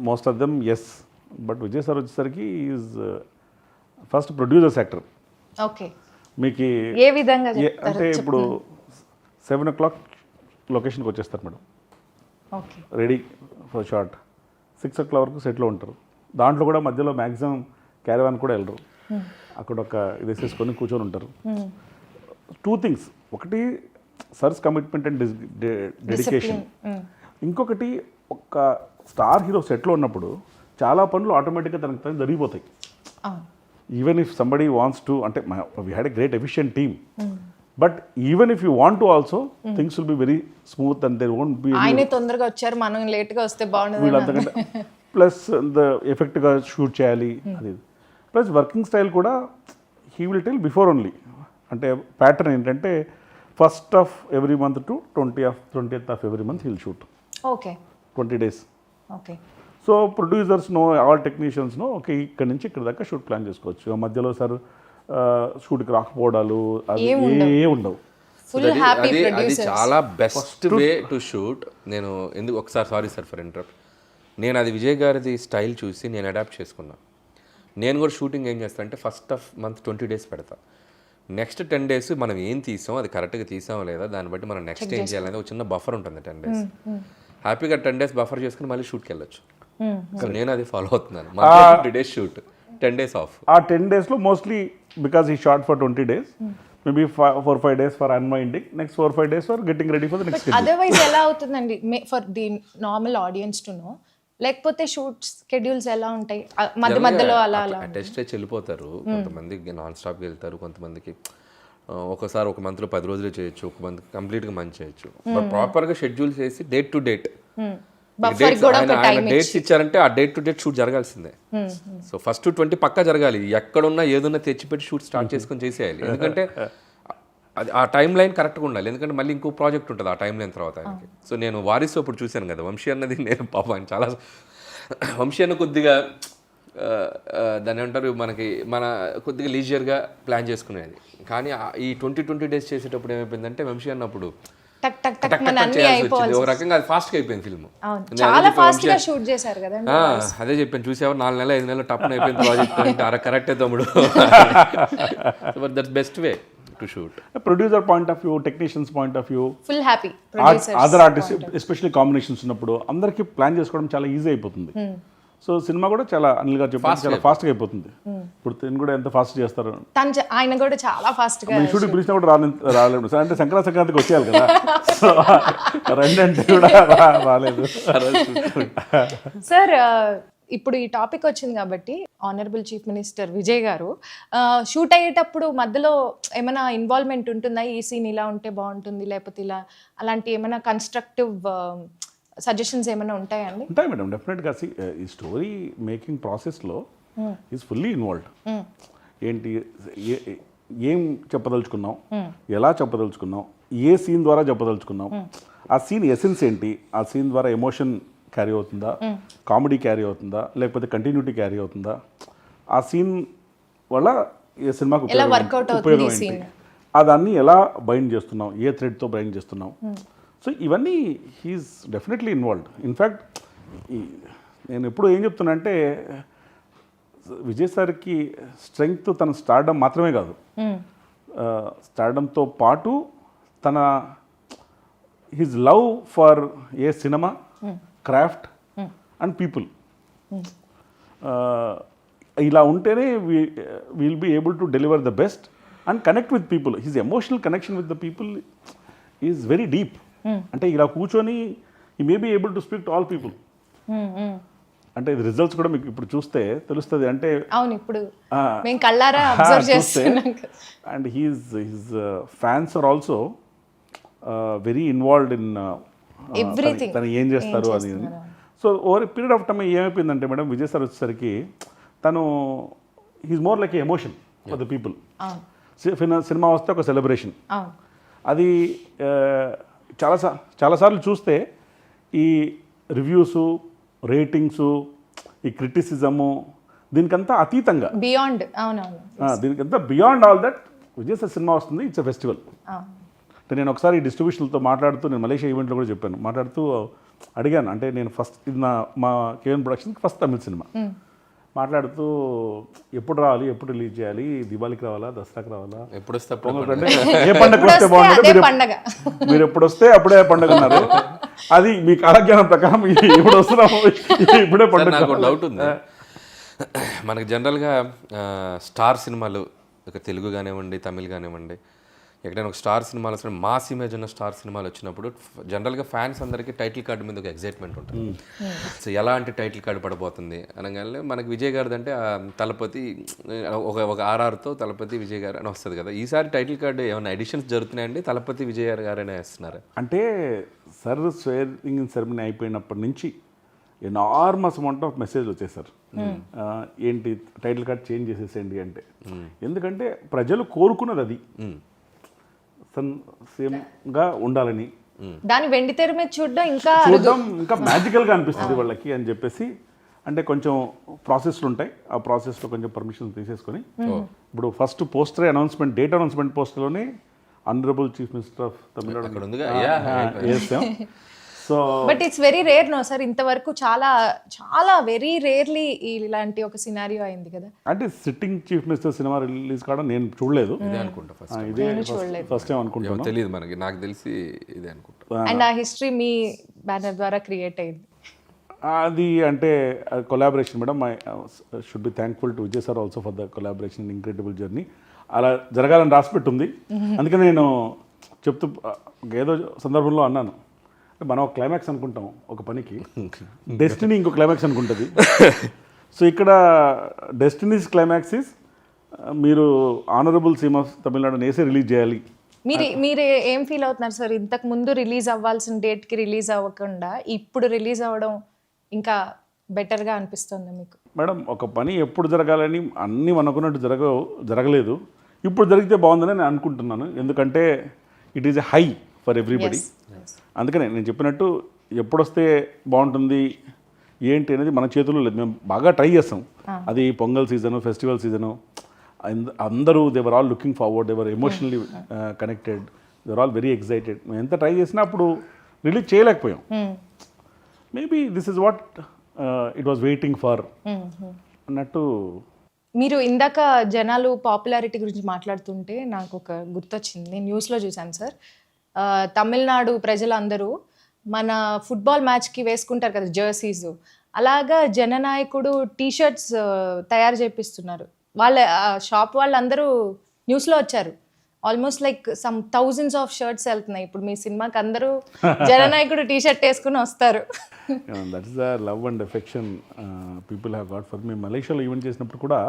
most of them yes. But Vijay sir వచ్చేసరికి is first producers actor. Okay, మీకు ఏ విధంగా అంటే ఇప్పుడు 7 o'clock లొకేషన్కి వచ్చేస్తారు madam, okay, ready for shot. 6 o'clock వరకు సెట్లో ఉంటారు. దాంట్లో కూడా మధ్యలో మ్యాక్సిమం క్యారవాన్ కూడా వెళ్ళరు, అక్కడ ఒక ఇది వేసేసుకొని కూర్చొని ఉంటారు. 2 things, ఒకటి సర్స్ కమిట్మెంట్ అండ్ డెడికేషన్. ఇంకొకటి ఒక స్టార్ హీరో సెట్లో ఉన్నప్పుడు చాలా పనులు ఆటోమేటిక్గా తనకు తను జరిగిపోతాయి. Even if somebody wants to, అంటే we had a great efficient team, but even if you want to also things will be very smooth and there won't be ఆయనే తొందరగా వచ్చారు, మనం లేట్గా వస్తే బాగుండదు వీళ్ళంతకంటే ప్లస్ ఎఫెక్ట్గా షూట్ చేయాలి అది. ప్లస్ వర్కింగ్ స్టైల్ కూడా he will tell before only. అంటే ప్యాటర్న్ ఏంటంటే first of every month to 20th of every month he'll shoot. Okay, 20 days. Okay. So producers know, all technicians know, okay ఇక్కడ నుంచి ఇక్కడ దాకా shoot plan చేసుకోవచ్చు. మధ్యలో sir షూట్కి రాకపోవడాలు అది ఏ ఉండవు. ఫుల్ హ్యాపీ అది ప్రొడ్యూసర్స్. చాలా బెస్ట్ వే టు షూట్. నేను ఎందుకు ఒకసారి సారీ సార్ ఫర్ ఇంటరప్ట్, నేను అది విజయ్ గారిది స్టైల్ చూసి నేను అడాప్ట్ చేసుకున్నా. నేను కూడా షూటింగ్ ఏం చేస్తాను అంటే ఫస్ట్ ఆఫ్ మంత్ 20 days పెడతా. నెక్స్ట్ 10 days మనం ఏం తీసాం అది కరెక్ట్గా తీసామో లేదా దాన్ని బట్టి మనం నెక్స్ట్ ఏం చేయాలనేది ఒక చిన్న బఫర్ ఉంటుంది 10 days. హ్యాపీగా 10 days బఫర్ చేసుకుని మళ్ళీ షూట్కి వెళ్ళొచ్చు. సో నేను అది ఫాలో అవుతున్నాను. 20 days షూట్, 10 days ఆఫ్. ఆ 10 daysలో మోస్ట్లీ బికాస్ ఈ short for 20 days, maybe 4-5 days for unwinding, next 4-5 days for getting ready for the next. Otherwise ఎలా అవుతుందండి for the normal audience to know, లేకపోతే షూట్ షెడ్యూల్స్ ఎలా ఉంటాయి మధ్య మధ్యలో అలా అలా టెస్ట్ వెళ్ళిపోతారు. కొంతమంది నాన్ స్టాప్కి వెళ్తారు, కొంతమందికి ఒకసారి ఒక మంత్లో 10 రోజులే చేయొచ్చు, ఒక మంత్ కంప్లీట్గా మంత్ చేయొచ్చు. బట్ ప్రాపర్గా షెడ్యూల్ చేసి డేట్ టు డేట్ డేట్స్ ఇచ్చారంటే ఆ డేట్ టు డేట్ షూట్ జరగాల్సిందే. సో ఫస్ట్ 20 పక్కా జరగాలి. ఎక్కడున్నా ఏదన్నా తెచ్చిపెట్టి షూట్ స్టార్ట్ చేసుకొని చేసేయాలి. ఎందుకంటే అది ఆ టైం లైన్ కరెక్ట్గా ఉండాలి. ఎందుకంటే మళ్ళీ ఇంకో ప్రాజెక్ట్ ఉంటుంది ఆ టైం లైన్ తర్వాత ఆయనకి. సో నేను వారిసు అప్పుడు చూశాను కదా, వంశీ అన్నది నేను పాపం ఆయన చాలా వంశీ అన్న కొద్దిగా దాన్ని ఏమంటారు మన కొద్దిగా లీజియర్గా ప్లాన్ చేసుకునేది. కానీ ఈ 20 days చేసేటప్పుడు ఏమైపోయిందంటే వంశీ అన్నప్పుడు టక్ టక్ టక్ మన అన్ని అయిపోవాలి. ఒక రకంగా అది ఫాస్ట్గా అయిపోయింది ఫిల్మ్. చాలా ఫాస్ట్ గా షూట్ చేశారు కదా. అదే చెప్పాను, చూసావా 4 నెలలు 5 నెలలు టప్న అయిపోయింది ప్రాజెక్ట్ అంటే అర కరెక్టే తమ్ముడు. But that's best way to shoot. Producer point of view, technicians point of view, full happy. Other artist especially combinations ఉన్నప్పుడు అందరికీ ప్లాన్ చేసుకోవడం చాలా ఈజీ అయిపోతుంది. సో సినిమా కూడా చాలా అనిల్ గారు చెప్పారు చాలా ఫాస్ట్గా అయిపోతుంది. ఇప్పుడు తిని కూడా ఎంత ఫాస్ట్ చేస్తారు, ఆయన కూడా చాలా ఫాస్ట్ గా. షూటింగ్ పిలిచినా కూడా రాలేదు సార్, అంటే సంక్రాంతికి వచ్చేయాలి కదా, రండి అంటే కూడా రాలేదు సార్. ఇప్పుడు ఈ టాపిక్ వచ్చింది కాబట్టి ఆనరబుల్ చీఫ్ మినిస్టర్ విజయ్ గారు షూట్ అయ్యేటప్పుడు మధ్యలో ఏమైనా ఇన్వాల్వ్మెంట్ ఉంటుందా? ఈ సీన్ ఇలా ఉంటే బాగుంటుంది, లేకపోతే ఇలా, అలాంటి ఏమైనా కన్స్ట్రక్టివ్ సజెషన్స్ ఏమైనా ఉంటాయండి? ఉంటాయి మేడం, డెఫినెట్గా. ఈ స్టోరీ మేకింగ్ ప్రాసెస్లో ఈజ్ ఫుల్లీ ఇన్వాల్వ్డ్. ఏంటి ఏం చెప్పదలుచుకున్నాం, ఎలా చెప్పదలుచుకున్నాం, ఏ సీన్ ద్వారా చెప్పదలుచుకున్నాం, ఆ సీన్ ఎసెన్స్ ఏంటి, ఆ సీన్ ద్వారా ఎమోషన్ క్యారీ అవుతుందా, కామెడీ క్యారీ అవుతుందా, లేకపోతే కంటిన్యూటీ క్యారీ అవుతుందా, ఆ సీన్ వల్ల ఏ సినిమాకు ఉపయోగం ఏంటి, అదాన్ని ఎలా బైండ్ చేస్తున్నాం, ఏ థ్రెడ్తో బైండ్ చేస్తున్నాం. సో ఇవన్నీ హీఈస్ డెఫినెట్లీ ఇన్వాల్వ్డ్. ఇన్ఫ్యాక్ట్ నేను ఎప్పుడు ఏం చెప్తున్నా అంటే విజయ్ సార్కి స్ట్రెంగ్త్ తన స్టార్డమ్ మాత్రమే కాదు, స్టార్డమ్తో పాటు తన హిజ్ లవ్ ఫర్ ఏ సినిమా, క్రాఫ్ట్ అండ్ పీపుల్. ఇలా ఉంటేనే will be able to deliver the best and connect with people. His emotional connection with the people is very deep. అంటే ఇలా కూర్చొని ఈ may be able to speak to all people. అంటే ఇది results కూడా మీకు ఇప్పుడు చూస్తే తెలుస్తుంది. అంటే అవును, ఇప్పుడు మేము కళ్ళారా అబ్జర్వ్ చేస్తున్నాం. And his fans are also very involved in everything, తను ఏం చేస్తారు అది. So over period of time ఏమైపోయిందంటే మేడం, విజయ్ సార్ వచ్చేసరికి తను he's more like a emotion for the people. సినిమా వస్తే ఒక సెలబ్రేషన్, అది చాలాసార్లు చూస్తే ఈ రివ్యూసు, రేటింగ్సు, ఈ క్రిటిసిజము దీనికంతా అతీతంగా, బియాండ్. అవునవును. దీనికంతా beyond all that Vijay sir cinema వస్తుంది, ఇట్స్ ఎ ఫెస్టివల్. అంటే నేను ఒకసారి డిస్ట్రిబ్యూషన్తో మాట్లాడుతూ, నేను మలేషియా ఈవెంట్లో కూడా చెప్పాను, మాట్లాడుతూ అడిగాను, అంటే నేను ఫస్ట్ ఇది మా కేవన్ ప్రొడక్షన్కి ఫస్ట్ తమిళ సినిమా, మాట్లాడుతూ ఎప్పుడు రావాలి, ఎప్పుడు రిలీజ్ చేయాలి, దివాళీకి రావాలా, దసరాకి రావాలా, ఎప్పుడు వస్తే అంటే ఏ పండుగ వస్తే బాగుంటుంది, మీరు ఎప్పుడు వస్తే అప్పుడే పండుగ అన్నారు. అది మీ కాలజ్ఞానం ప్రకారం ఇప్పుడు వస్తున్నాము, ఇప్పుడే పండుగ. నాకు డౌట్ ఉంది, మనకి జనరల్గా స్టార్ సినిమాలు, ఒక తెలుగు కానివ్వండి, తమిళ్ కానివ్వండి, ఎక్కడైనా ఒక స్టార్ సినిమాలు వస్తే మాస్ ఇమేజ్ ఉన్న స్టార్ సినిమాలు వచ్చినప్పుడు జనరల్గా ఫ్యాన్స్ అందరికీ టైటిల్ కార్డు మీద ఒక ఎగ్జైట్మెంట్ ఉంటుంది. సో ఎలాంటి టైటిల్ కార్డు పడబోతుంది అనగానే మనకి విజయ్ గారిది అంటే తలపతి ఒక ఆర్ఆర్తో తలపతి విజయ్ గారు అని వస్తుంది కదా. ఈసారి టైటిల్ కార్డు ఏమైనా ఎడిషన్స్ జరుగుతున్నాయండి, తలపతి విజయ్ గారైనా వేస్తున్నారు? అంటే సార్ స్వేరింగ్ సెరమనీ అయిపోయినప్పటి నుంచి ఎనార్మస్ అమౌంట్ ఆఫ్ మెసేజ్ వచ్చేసారు, ఏంటి టైటిల్ కార్డ్ చేంజ్ చేసేసేయండి అంటే. ఎందుకంటే ప్రజలు కోరుకున్నది అది, సేమ్గా ఉండాలని, దాని వెండి తెర మీద చూడడం ఇంకా మ్యాజికల్గా అనిపిస్తుంది వాళ్ళకి అని చెప్పేసి. అంటే కొంచెం ప్రాసెస్లు ఉంటాయి, ఆ ప్రాసెస్లో కొంచెం పర్మిషన్ తీసేసుకొని ఇప్పుడు first poster announcement, date announcement పోస్టర్లోనే honourable chief minister of Tamil Nadu వేసాం. So but it's very rare no sir, ఇంతవరకు చాలా చాలా వెరీ రేర్లీ ఇలాంటి ఒక సినారియో అయింది కదా. అంటే sitting chief minister cinema release కావడం నేను చూడలేదు, ఇదే అనుకుంటా ఫస్ట్ టైం అనుకుంటాను, తెలియదు మనకి, నాకు తెలిసి ఇదే అనుకుంటా. అండ్ ఆ హిస్టరీ మీ బ్యానర్ ద్వారా క్రియేట్ అయింది. అది అంటే collaboration madam. I should be thankful to Vijay sir also for the collaboration, incredible journey. అలా జరగాలని రాసిపెట్టుంది. అందుకని నేను చెప్తూ ఏదో సందర్భంలో అన్నాను, మనం ఒక క్లైమాక్స్ అనుకుంటాం ఒక పనికి, డెస్టినీ ఇంకో క్లైమాక్స్ అనుకుంటుంది. సో ఇక్కడ డెస్టినీస్ క్లైమాక్స్ ఇస్ మీరు ఆనరబుల్ సీమ్ ఆఫ్ తమిళనాడు నేసే రిలీజ్ చేయాలి. మీరు ఏం ఫీల్ అవుతున్నారు సార్, ఇంతకు ముందు రిలీజ్ అవ్వాల్సిన డేట్కి రిలీజ్ అవ్వకుండా ఇప్పుడు రిలీజ్ అవ్వడం ఇంకా బెటర్గా అనిపిస్తుంది మీకు? మేడం, ఒక పని ఎప్పుడు జరగాలని అన్నీ అనుకున్నట్టు జరగలేదు, ఇప్పుడు జరిగితే బాగుందని నేను అనుకుంటున్నాను. ఎందుకంటే it is a high for everybody. అందుకనే నేను చెప్పినట్టు ఎప్పుడొస్తే బాగుంటుంది ఏంటి అనేది మన చేతుల్లో లేదు. మేము బాగా ట్రై చేస్తాం, అది పొంగల్ సీజను, ఫెస్టివల్ సీజను, అందరూ they're all looking forward, they're emotionally connected, they're all very excited. మేము ఎంత ట్రై చేసినా అప్పుడు రిలీజ్ చేయలేకపోయాం. Maybe this is what it was waiting for అన్నట్టు. మీరు ఇందాక జనాలు పాపులారిటీ గురించి మాట్లాడుతుంటే నాకు ఒక గుర్తొచ్చింది, నేను న్యూస్లో చూశాను సార్. తమిళనాడు ప్రజలందరూ మన ఫుట్బాల్ మ్యాచ్కి వేసుకుంటారు కదా జెర్సీస్, అలాగా జననాయకుడు టీషర్ట్స్ తయారు చేపిస్తున్నారు. వాళ్ళ షాప్ వాళ్ళందరూ న్యూస్లో వచ్చారు. Almost like some thousands of shirts వెళ్తున్నాయి ఇప్పుడు మీ సినిమాకి, అందరూ జననాయకుడు టీషర్ట్ వేసుకుని వస్తారు. That is the love and affection people have got for me. మలేషియాలో ఈవెంట్ చేసినప్పుడు కూడా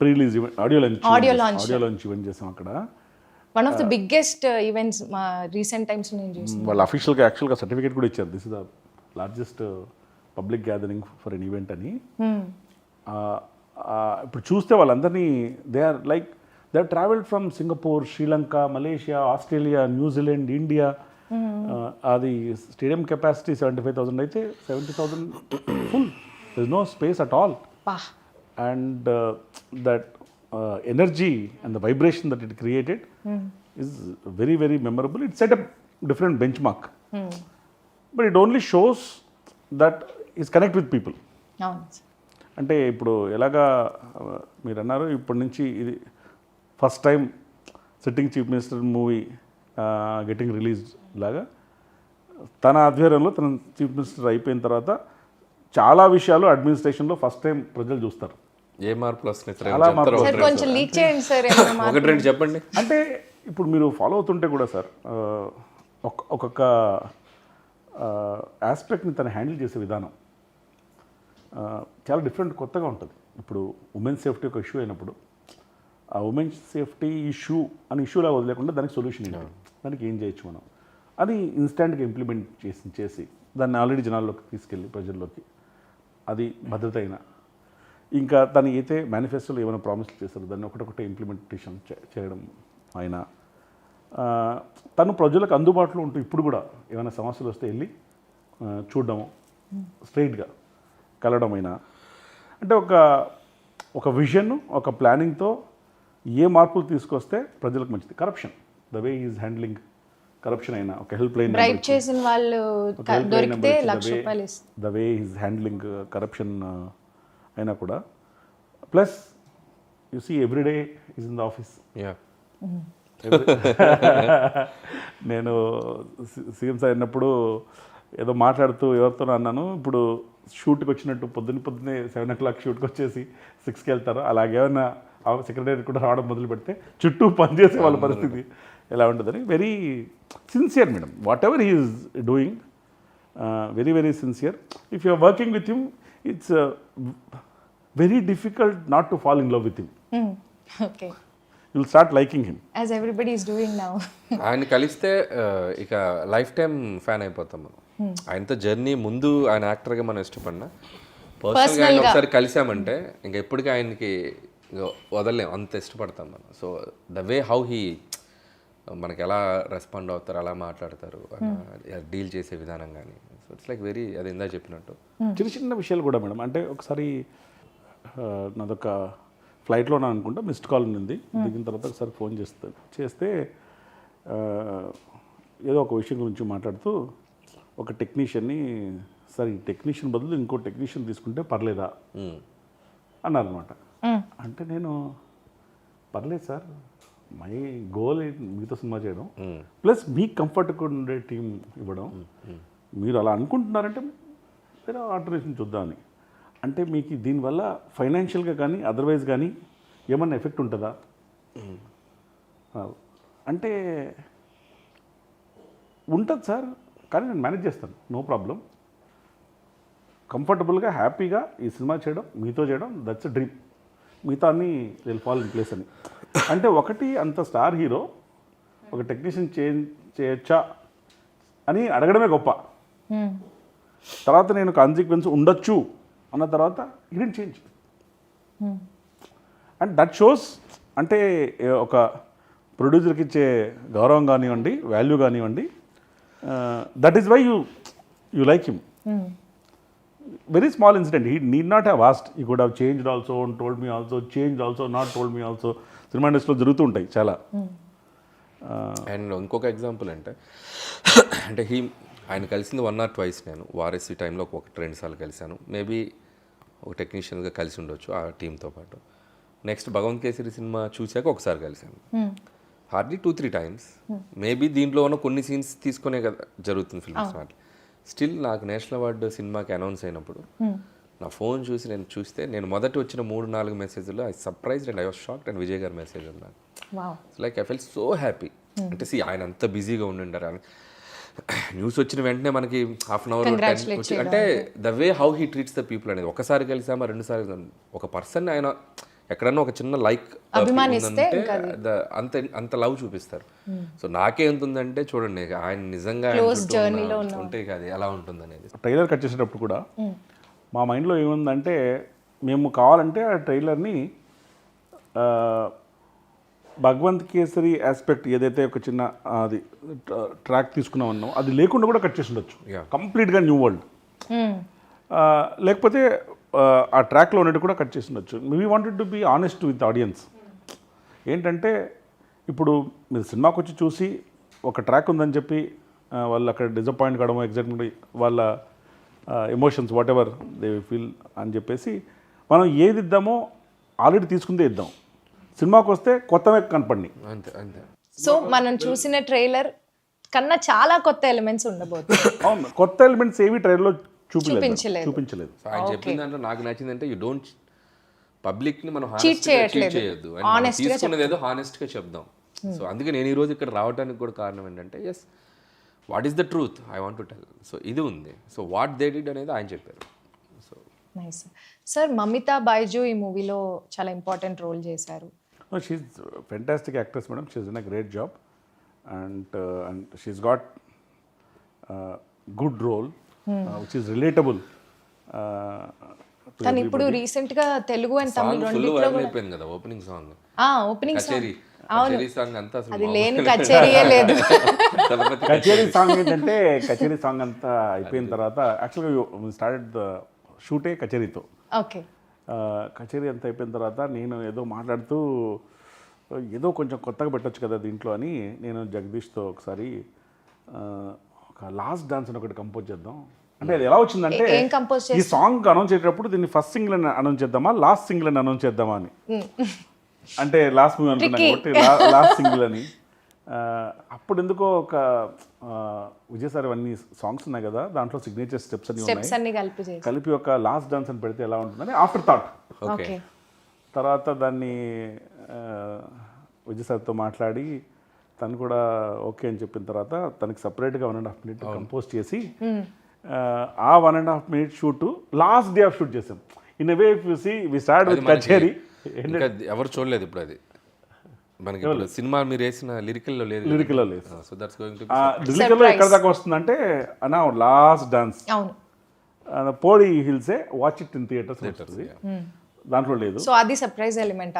pre release event, audio launch event చేసాం అక్కడ. One of the biggest events మా రీసెంట్ టైమ్స్ నేను చూసాను. వాళ్ళు అఫీషియల్గా యాక్చువల్గా సర్టిఫికేట్ కూడా ఇచ్చారు, this is the largest public gathering for an event అని. ఇప్పుడు చూస్తే వాళ్ళందరినీ they are travelled from Singapore, Sri Lanka, Malaysia, Australia, New Zealand, India. అది స్టేడియం కెపాసిటీ 75,000 అయితే 70,000 full, there is no space at all. And that energy and the vibration that it created is very, very memorable. It set a different benchmark, but it only shows that it's connect with people. అంటే ఇప్పుడు ఎలాగా మీరు అన్నారు, ఇప్పటి నుంచి ఇది first time sitting chief minister movie getting release లాగా తన ఆధ్వర్యంలో తన చీఫ్ మినిస్టర్ అయిపోయిన తర్వాత చాలా విషయాలు అడ్మినిస్ట్రేషన్లో ఫస్ట్ టైం ప్రజలు చూస్తారు. ఏ మార్పులు వస్తున్నాయి? చెప్పండి. అంటే ఇప్పుడు మీరు ఫాలో అవుతుంటే కూడా సార్, ఒక్కొక్క ఆస్పెక్ట్ని తను హ్యాండిల్ చేసే విధానం చాలా డిఫరెంట్, కొత్తగా ఉంటుంది. ఇప్పుడు ఉమెన్ సేఫ్టీ ఒక ఇష్యూ అయినప్పుడు ఆ ఉమెన్ సేఫ్టీ ఇష్యూ అని ఇష్యూలా వదిలేకుండా దానికి సొల్యూషన్ ఏంటి, దానికి ఏం చేయొచ్చు మనం, అది ఇన్స్టెంట్గా ఇంప్లిమెంట్ చేసి దాన్ని ఆల్రెడీ జనాల్లోకి తీసుకెళ్ళి ప్రజల్లోకి, అది భద్రత అయినా, ఇంకా తను అయితే మేనిఫెస్టోలో ఏమైనా ప్రామిస్లు చేశారు దాన్ని ఒకటొకటి ఇంప్లిమెంటేషన్ చేయడం అయినా, తను ప్రజలకు అందుబాటులో ఉంటూ ఇప్పుడు కూడా ఏమైనా సమస్యలు వస్తే వెళ్ళి చూడడము, స్ట్రైట్గా కలవడమైనా, అంటే ఒక విజన్, ఒక ప్లానింగ్తో ఏ మార్పులు తీసుకొస్తే ప్రజలకు మంచిది. Corruption, the way is handling corruption అయినా, ఒక హెల్ప్ లైన్ బ్రైబ్ చేసిన వాళ్ళు దొరికితే ₹1,00,000 the way is handling corruption అయినా కూడా. Plus you see everyday is in the office. నేను సీఎం సార్ అయినప్పుడు ఏదో మాట్లాడుతూ ఎవరితో అన్నాను, ఇప్పుడు షూట్కి వచ్చినట్టు పొద్దున్నే 7 o'clock షూట్కి వచ్చేసి 6కి వెళ్తారు, అలాగేమైనా సెక్రటరీ కూడా రావడం మొదలు పెడితే చుట్టూ పనిచేసే వాళ్ళ పరిస్థితి ఎలా ఉంటుందని. Very sincere madam, whatever he is doing, very very sincere. If you are working with him, it's very difficult not to fall in love with him. Okay, you will start liking him as everybody is doing now. ఆయన కలిస్తే ఇక life time fan అయిపోతాం మనం. ఆయనతో journey ముందు ఆయన యాక్టర్గా మనం ఇష్టపడినా, పర్సనల్గా ఆయన ఒకసారి కలిసామంటే ఇంకా ఎప్పటికీ ఆయనకి వదలలేం, అంత ఇష్టపడతాం మనం. So the way how he మనకి ఎలా రెస్పాండ్ అవుతారు, అలా మాట్లాడతారు, డీల్ చేసే విధానం కానీ, సో ఇట్స్ లైక్ వెరీ, అది ఇందా చెప్పినట్టు చిన్న చిన్న విషయాలు కూడా మేడం. అంటే ఒకసారి నాదొక ఫ్లైట్లో నా అనుకుంటా మిస్డ్ కాల్ ఉంది, దిగిన తర్వాత ఒకసారి ఫోన్ చేస్తే ఏదో ఒక విషయం గురించి మాట్లాడుతూ ఒక టెక్నీషియన్ని, సార్ ఈ టెక్నీషియన్ బదులు ఇంకో టెక్నీషియన్ తీసుకుంటే పర్లేదా అన్నారనమాట. అంటే నేను పర్లేదు సార్, మై గోల్ మీతో సినిమా చేయడం, ప్లస్ మీకు కంఫర్ట్గా ఉండే టీం ఇవ్వడం, మీరు అలా అనుకుంటున్నారంటే వేరే ఆల్టర్నేషన్ చూద్దామని. అంటే మీకు దీనివల్ల ఫైనాన్షియల్గా కానీ అదర్వైజ్ కానీ ఏమన్నా ఎఫెక్ట్ ఉంటుందా అంటే, ఉంటుంది సార్, కానీ నేను మేనేజ్ చేస్తాను, నో ప్రాబ్లం, కంఫర్టబుల్గా హ్యాపీగా ఈ సినిమా చేయడం, మీతో చేయడం, దట్స్ ఎ డ్రీమ్, మిగతా అన్నీ విల్ ఫాల్ ఇన్ ప్లేస్ అని. అంటే ఒకటి అంత స్టార్ హీరో ఒక టెక్నీషియన్ చేయొచ్చా అని అడగడమే గొప్ప. తర్వాత నేను కాన్సిక్వెన్స్ ఉండొచ్చు అన్న తర్వాత it change. And that shows, అంటే ఒక ప్రొడ్యూసర్కి ఇచ్చే గౌరవం కానివ్వండి, వాల్యూ కానివ్వండి, that is why you like him. Very small incident, he need not have asked, he could have changed also, told me also, changed also, not told me also. సినిమా ఇండస్ట్రీలో జరుగుతూ ఉంటాయి చాలా. అండ్ ఇంకొక ఎగ్జాంపుల్ అంటే ఆయన కలిసింది 1 or 2 నేను వారసి టైంలో 1-2 సార్లు కలిశాను. మేబీ ఒక టెక్నీషియన్గా కలిసి ఉండొచ్చు ఆ టీంతో పాటు. నెక్స్ట్ భగవంత్ కేసరి సినిమా చూశాక ఒకసారి కలిశాను, హార్డ్లీ 2-3 times. మేబీ దీంట్లో ఉన్న కొన్ని సీన్స్ తీసుకునే కదా జరుగుతుంది ఫిల్మ్స్ మాట. స్టిల్ నాకు నేషనల్ అవార్డు సినిమాకి అనౌన్స్ అయినప్పుడు నా ఫోన్ చూస్తే నేను మొదటి వచ్చిన 3-4 మెసేజ్లో I surprised and I was shocked and Vijay గారి మెసేజ్ ఉన్నాను. Like I fell so happy. అంటే ఆయన అంత బిజీగా ఉండిండారు, న్యూస్ వచ్చిన వెంటనే మనకి హాఫ్ అన్ అవర్ అంటే the way how he treats the people అనేది. ఒకసారి కలిసామా 2 సార్లు ఒక పర్సన్ ఆయన ఎక్కడన్నా ఒక చిన్న లైక్ అంత లవ్ చూపిస్తారు. సో నాకే ఎంత ఉందంటే చూడండి, ఆయన నిజంగా ఉంటే అది ఎలా ఉంటుంది అనేది. ట్రైలర్ కట్ చేసేటప్పుడు కూడా మా మైండ్లో ఏముందంటే, మేము కావాలంటే ఆ ట్రైలర్ని భగవంత్ కేసరి ఆస్పెక్ట్ ఏదైతే ఒక చిన్న అది ట్రాక్ తీసుకున్నామన్నాం, అది లేకుండా కూడా కట్ చేసి ఉండొచ్చు, కంప్లీట్గా న్యూ వరల్డ్. లేకపోతే ఆ ట్రాక్లో ఉన్నట్టు కూడా కట్ చేసి ఉండొచ్చు. We wanted to be honest with audience. ఏంటంటే ఇప్పుడు మీరు సినిమాకి వచ్చి చూసి ఒక ట్రాక్ ఉందని చెప్పి వాళ్ళు అక్కడ డిసప్పాయింట్ కావడము, ఎగ్జైట్మెంట్, వాళ్ళ emotions what ever they feel అని చెప్పేసి మనం ఏది ఇద్దామో ఆల్రెడీ తీసుకుందే ఇద్దాం. సినిమాకి వస్తే కొత్తవే కనపడి అంతే అంతే. సో మనం చూసిన ట్రైలర్ కన్నా చాలా కొత్త ఎలిమెంట్స్ ఉండబోతుంది. అవును, కొత్త ఎలిమెంట్స్ ఏవి ట్రైలర్లో చూపించలేదు. ఆయన చెప్పిన దాంట్లో నాకు నచ్చిందంటే, యూ డోంట్ పబ్లిక్ని మనం చీట్ చేయొద్దు, తీసుకున్నది ఏదో హానెస్ట్గా చెప్దాం. సో అందుకే నేను ఈరోజు ఇక్కడ రావడానికి కూడా కారణం ఏంటంటే, yes what is the truth I want to tell. So ఇది ఉంది. సో వాట్ దే డిడ్ అనేది ఆయన చెప్పారు. So nice sir. Mamitha Baiju ఈ మూవీలో చాలా ఇంపార్టెంట్ రోల్ చేశారు. She's fantastic actress madam, she's done a great job and she's got good role which is relatable. కానీ ఇప్పుడు రీసెంట్ గా తెలుగు అండ్ తమిళ రెండిట్లో అయిపోయింది కదా ఓపెనింగ్ సాంగ్. ఓపెనింగ్ కచేరీ కచేరీ సాంగ్ అంతా అసలు అది లేని కచేరీయే లేదు. తలపతి కచేరీ సాంగ్ ఏంటంటే కచేరీ సాంగ్ అంతా అయిపోయిన తర్వాత యాక్చువల్గా స్టార్టెడ్ ద షూటే కచేరీతో. ఓకే. కచేరీ అంతా అయిపోయిన తర్వాత నేను ఏదో మాట్లాడుతూ ఏదో కొంచెం కొత్తగా పెట్టొచ్చు కదా దీంట్లో అని నేను జగదీష్తో ఒకసారి ఒక లాస్ట్ డాన్స్ అని ఒకటి కంపోజ్ చేద్దాం అంటే అది ఎలా వచ్చిందంటే ఏం కంపోజ్ ఈ సాంగ్ అనౌన్స్ చేసేటప్పుడు దీన్ని ఫస్ట్ సింగిల్ అని అనౌన్స్ చేద్దామా లాస్ట్ సింగిల్ అని అనౌన్స్ చేద్దామా అని అంటే లాస్ట్ మూవీ అనుకున్నాను కాబట్టి లాస్ట్ సింగిల్ అని. అప్పుడు ఎందుకో ఒక విజయ్ సార్ అన్ని సాంగ్స్ ఉన్నాయి కదా దాంట్లో సిగ్నేచర్ స్టెప్స్ అన్ని ఉన్నాయి కలిపి ఒక లాస్ట్ డాన్స్ అని పెడితే ఎలా ఉంటుందని ఆఫ్టర్ థాట్. ఓకే. తర్వాత దాన్ని విజయ్ సార్తో మాట్లాడి తను కూడా ఓకే అని చెప్పిన తర్వాత తనకి సపరేట్గా 1.5 minute కంపోజ్ చేసి ఆ 1.5 minute shoot last day of shoot చేసాం. ఇన్ వే చూసి వి స్టార్ట్ విత్ కచేరీ. ఇంకా ఎవరు చూడలేదు ఇప్పుడు అది మనకి ఇప్పుడు సినిమా మీరు వేసిన లిరికల్లో లేదు. లిరికల్లో లేదు. సో దట్స్ గోయింగ్ టు లిరికల్లో ఎక్కడ దాకా వస్తుందంటే అన్నా లాస్ట్ డాన్స్ పోడి హిల్సే వాచ్ ఇట్ ఇన్ థియేటర్స్ వస్తుంది దాంట్లో లేదు. సో అది సర్ప్రైజ్ ఎలిమెంట్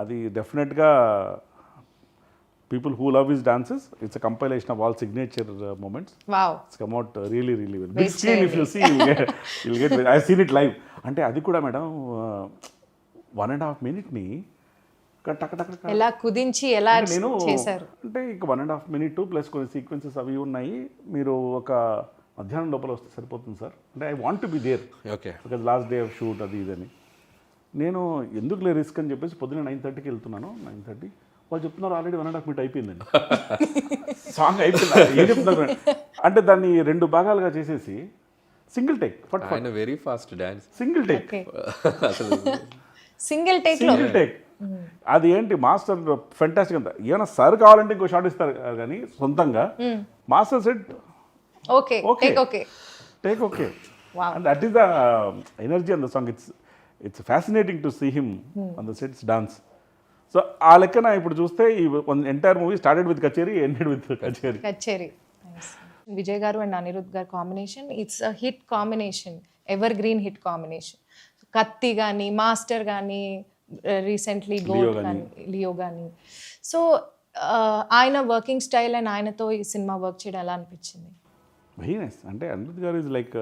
అది డెఫినెట్గా people who love his dances, it's a compilation of all signature moments. Wow. It's come out really well. Big screen if you see you'll get I've seen it live. అంటే అది కూడా madam 1.5 minute ని ఎలా కుదించి ఎలా చేశారు అంటే ఇక 1.5 minute ప్లస్ కొన్ని సీక్వెన్సెస్ అవి ఉన్నాయి. మీరు ఒక మధ్యాహ్నం లోపల వస్తే సరిపోతుంది సార్ అంటే I want to be there. Okay. Because last day of shoot అది ఇదని నేను ఎందుకులే రిస్క్ అని చెప్పేసి పొద్దున్న 9:30కి వెళ్తున్నాను. 9:30 వాళ్ళు చెప్తున్నారు ఆల్రెడీ 1.5 minute అయిపోయిందండి సాంగ్ అయిపోయింది. ఏం చెప్తున్నారు అంటే దాన్ని 2 భాగాలుగా చేసేసి single take very fast dance single take single take అది ఏంటి మాస్టర్ ఫెంటాస్టిక్ అంతా. ఏమైనా సార్ కావాలంటే ఇంకో షాట్ ఇస్తారు కానీ సొంతంగా Master set okay take okay and that is the energy on the song. It's fascinating to see him on the sets dance. So ఆ లెక్కన ఇప్పుడు చూస్తే ఈ ఎంటైర్ మూవీ స్టార్టెడ్ విత్ కచేరీ ఎండెడ్ విత్ కచేరీ. విజయ్ గారు అండ్ అనిరుద్ధ్ గారు combination it's a hit combination, evergreen hit combination. Kaththi కానీ మాస్టర్ కానీ రీసెంట్లీ గోట్ కానీ లియో కానీ. సో ఆయన వర్కింగ్ స్టైల్ అండ్ ఆయనతో ఈ సినిమా వర్క్ చేయడం ఎలా అనిపించింది? Very nice. అంటే అనిరుద్ధ్ గారు is like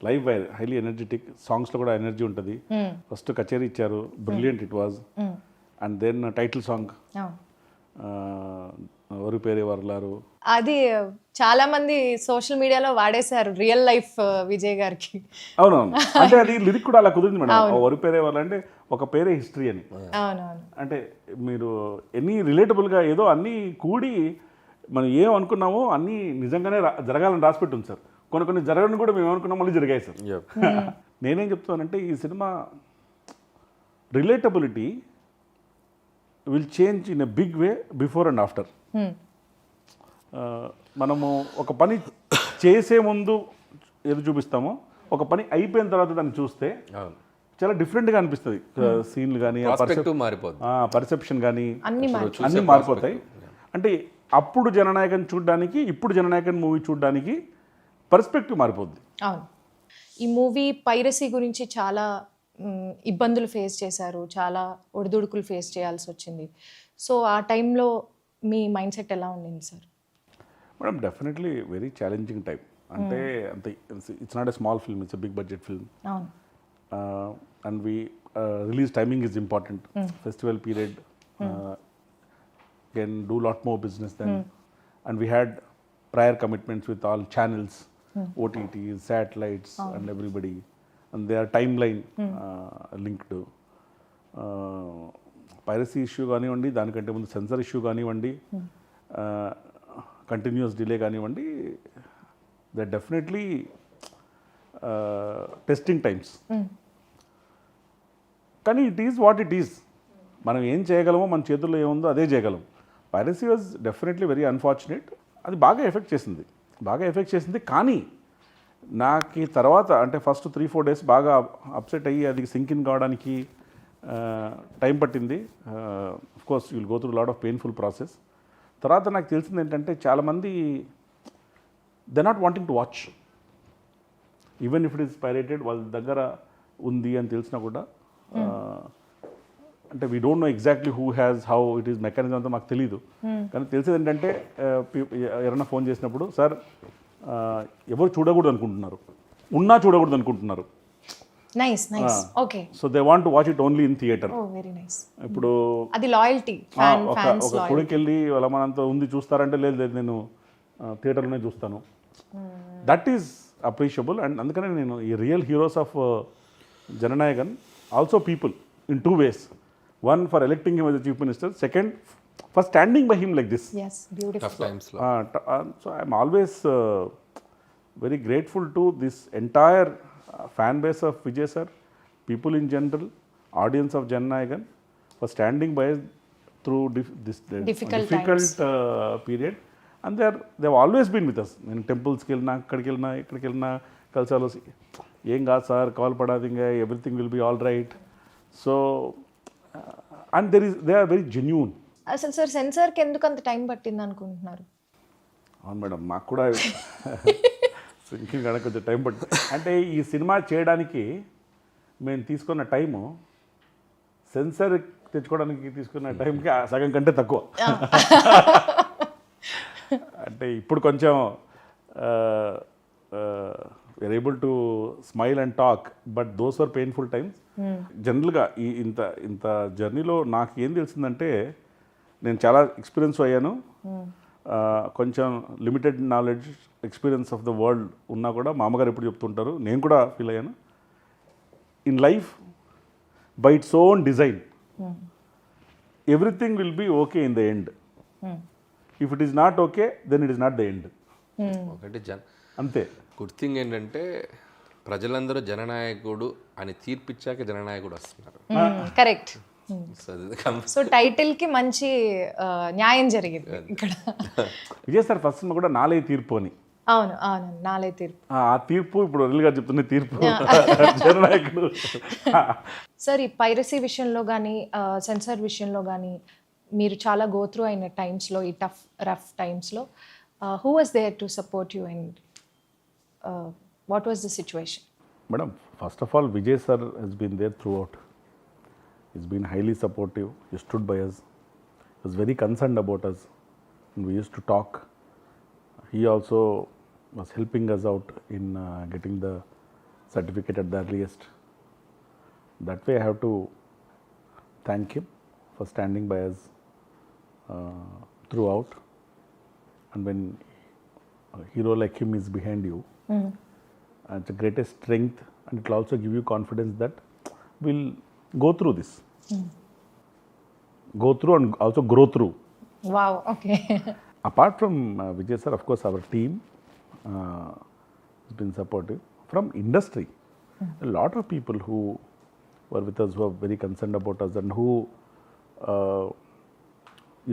live wire, highly energetic. సాంగ్స్లో కూడా ఎనర్జీ ఉంటుంది. ఫస్ట్ కచేరీ ఇచ్చారు, brilliant it was. And then title song ఎవరు పేరే వర్లారు అది చాలా మంది సోషల్ మీడియాలో వాడేశారు రియల్ లైఫ్ విజయ్ గారికి. అవునవును. అంటే అది లిరిక్ కూడా అలా కుదిరింది మేడం. ఎవరు పేరే వాళ్ళు అంటే ఒక పేరే హిస్టరీ అని. అవునవును. అంటే మీరు ఎన్ని రిలేటబుల్గా ఏదో అన్నీ కూడి మనం ఏం అనుకున్నామో అన్నీ నిజంగానే జరగాలని రాసిపెట్టి ఉంది సార్. కొన్ని జరగని కూడా మేము ఏమనుకున్నాం మళ్ళీ జరిగాయి సార్. నేనేం చెప్తానంటే ఈ సినిమా relatability will change in a big way before and after. మనము ఒక పని చేసే ముందు ఏది చూపిస్తామో ఒక పని అయిపోయిన తర్వాత దాన్ని చూస్తే చాలా డిఫరెంట్గా అనిపిస్తుంది. సీన్లు కానీ పర్సెప్షన్ కానీ అన్నీ మారిపోతాయి. అంటే అప్పుడు జననాయకన్ చూడడానికి ఇప్పుడు జననాయకన్ మూవీ చూడడానికి పర్స్పెక్టివ్ మారిపోద్ది. అవును. ఈ మూవీ పైరసీ గురించి చాలా ఇబ్బందులు ఫేస్ చేశారు, చాలా ఒడిదుడుకులు ఫేస్ చేయాల్సి వచ్చింది. సో ఆ టైంలో మీ మైండ్ సెట్ ఎలా ఉండింది sir? Madam definitely very challenging time. అంటే అంత it's not a small film, it's a big budget film. And release timing is important. Festival period can do lot more business then. And we had prior commitments with all channels, OTTs, satellites and everybody. And their timeline linked. Piracy issue కానివ్వండి, దానికంటే ముందు sensor issue కానివ్వండి, continuous delay కానివ్వండి, they definitely testing times. కానీ it is what it is. మనం ఏం చేయగలమో మన చేతుల్లో ఏముందో అదే చేయగలం. Piracy was definitely very unfortunate. అది బాగా ఎఫెక్ట్ చేసింది. కానీ నాకు తర్వాత అంటే ఫస్ట్ 3-4 days బాగా అప్సెట్ అయ్యి అది సింక్ ఇన్ కావడానికి టైం పట్టింది. Course you will go through lot of painful process. తర్వాత నాకు తెలిసింది ఏంటంటే చాలామంది they not wanting to watch, even if it is pirated. వాళ్ళ దగ్గర ఉంది అని తెలిసినా కూడా అంటే we don't know exactly who has how it is mechanism అంతా మాకు తెలియదు. కానీ తెలిసేది ఏంటంటే ఎవరైనా ఫోన్ చేసినప్పుడు సార్ ఎవరు చూడకూడదు అనుకుంటున్నారు, ఉన్నా చూడకూడదు అనుకుంటున్నారు. Nice okay. So they want to watch it only in theatre. Oh very nice. ఇప్పుడు అది లాయల్టీ. ఒక కొడుకు వెళ్ళి వాళ్ళ మనంతా ఉంది చూస్తారంటే లేదు లేదు నేను థియేటర్లోనే చూస్తాను. That is appreciable. అండ్ అందుకనే నేను ఈ real heroes of Jana Nayagan also people in 2 ways. One, for electing him as a chief minister. Second, for standing by him like this. Yes, beautiful. Tough టైమ్స్లో So I'm always very grateful to this entire fan base of Vijay sir, people in general, audience of Jananayakan, for standing by us through this Difficult period. And they've always been with us. నేను టెంపుల్స్కి వెళ్ళినా అక్కడికి వెళ్ళినా ఇక్కడికి వెళ్ళినా కలిసాలో ఏం కాదు sir call పడాది ఇంకా everything will be all right. So and they are very genuine. అసలు సార్ సెన్సార్కి ఎందుకు అంత టైం పట్టింది అనుకుంటున్నారు? అవును మేడం, మాకు కూడా సింకింగ్ కనుక కొంచెం టైం పడుతుంది. అంటే ఈ సినిమా చేయడానికి మేము తీసుకున్న టైము సెన్సార్ తెచ్చుకోవడానికి తీసుకున్న టైంకి సగం కంటే తక్కువ. అంటే ఇప్పుడు కొంచెం we're able to smile and talk, but those are painful times. జనరల్గా ఈ ఇంత జర్నీలో నాకు ఏం తెలిసిందంటే నేను చాలా ఎక్స్పీరియన్స్ అయ్యాను. కొంచెం limited knowledge experience of the world ఉన్నా కూడా మా అమ్మగారు ఎప్పుడు చెప్తుంటారు, నేను కూడా ఫీల్ అయ్యాను. In life by its own design everything will be okay in the end. If it is not okay then it is not the end. ఒకటి అంతే. గుడ్ థింగ్ ఏంటంటే ప్రజలందరూ జననాయకుడు అని తీర్పిచ్చాక జననాయకుడు వస్తున్నారు. కరెక్ట్. So సో టైటిల్ కి మంచి న్యాయం జరిగింది ఇక్కడ. విజయ్ సార్ ఫస్ట్ సినిమా కూడా నాలే తీర్పు అని. అవును అవును, నాలే తీర్పు. ఆ తీర్పు ఇప్పుడు రియల్ గా చెప్తున్న తీర్పు జననాయకుడు. సార్ ఈ పైరసీ విషయంలో కానీ సెన్సార్ విషయంలో కానీ మీరు చాలా గోత్రూ అయిన టైమ్స్లో, ఈ రఫ్ టైమ్స్లో who was there to support you and what was the situation? Madam, first of all Vijay sir he's been there throughout. He's been highly supportive. He stood by us. He was very concerned about us. And we used to talk. He also was helping us out in getting the certificate at the earliest. That way I have to thank him for standing by us throughout. And when a hero like him is behind you, it's the greatest strength, and it will also give you confidence that we'll go through this. Go through and also grow through. Wow, okay. Apart from Vijay sir, of course our team has been supportive. From industry, a lot of people who were with us, who are very concerned about us and who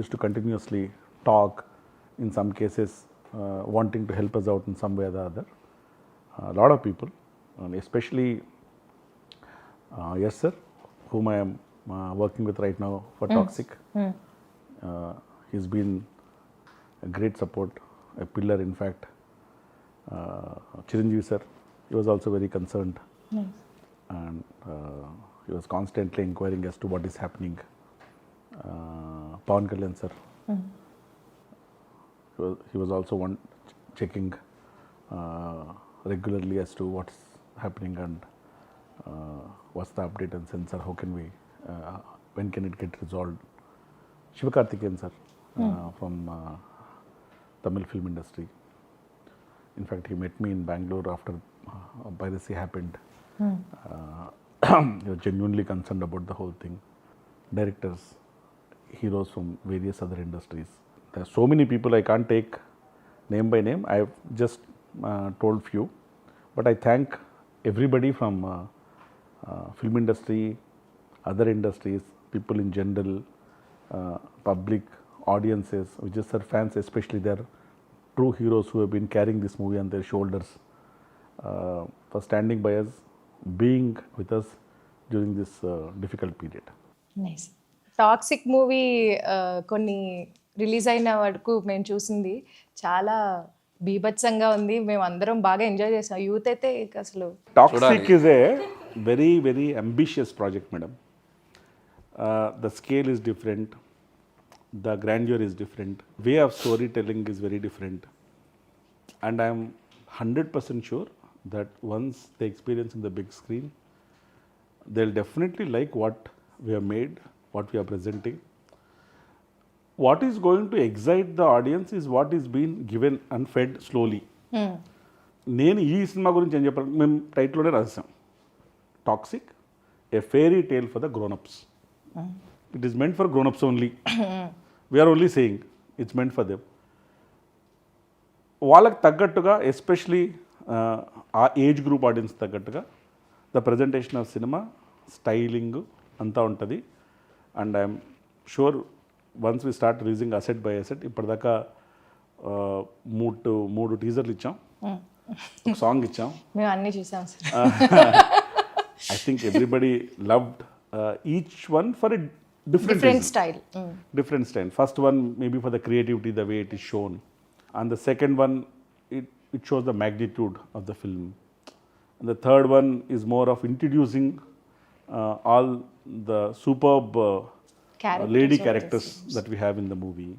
used to continuously talk, in some cases wanting to help us out in some way or the other. A lot of people, and especially yes sir, whom I am working with right now for Toxic. He's been a great support, a pillar in fact. Chiranjeevi sir, he was also very concerned. And he was constantly inquiring as to what is happening. Pawan Kalyan sir, he was also checking regularly as to what's happening and what's the update and sensor, how can we, when can it get resolved. Shivakarthikeyan sir, from Tamil film industry. In fact, he met me in Bangalore after piracy happened. He was genuinely concerned about the whole thing. Directors, heroes from various other industries. There are so many people I can't take name by name. I have just told few, but I thank everybody from film industry, other industries, people in general, public, audiences, which is our fans especially. They are true heroes who have been carrying this movie on their shoulders, for standing by us, being with us during this difficult period. Nice. Toxic movie కొన్ని release అయిన వరకు మేము చూసింది చాలా బీభత్సంగా ఉంది. మేము అందరం బాగా ఎంజాయ్ చేసాం. యూత్ అయితే అసలు Toxic is a very, very ambitious project, madam. The scale is different, the grandeur is different, way of storytelling is very different. And I am 100% sure that once they experience in the big screen, they'll definitely like what we have made, what we are presenting. What is going to excite the audience is what is being given and fed slowly. నేను ఈ cinema గురించి ఏం చెప్పాను, మేము టైటిల్లోనే రాసాం, toxic, a fairy tale for the grownups. It is meant for grownups only. We're only saying it's meant for them. వాళ్ళకి తగ్గట్టుగా, ఎస్పెషలీ ఆ ఏజ్ గ్రూప్ ఆడియన్స్ తగ్గట్టుగా ద ప్రజెంటేషన్ ఆఫ్ సినిమా, స్టైలింగ్ అంతా ఉంటుంది. And I'm sure once we start releasing asset by asset, ఇప్పటిదాకా మూడు టీజర్లు ఇచ్చాం, ఒక సాంగ్ ఇచ్చాం. మేము అన్నీ చూసాం sir. I think everybody loved each one for a different reason. Style. Different style. First one maybe for the creativity, the way it is shown, and the second one it shows the magnitude of the film, and the third one is more of introducing all the superb lady characters that we have in the movie,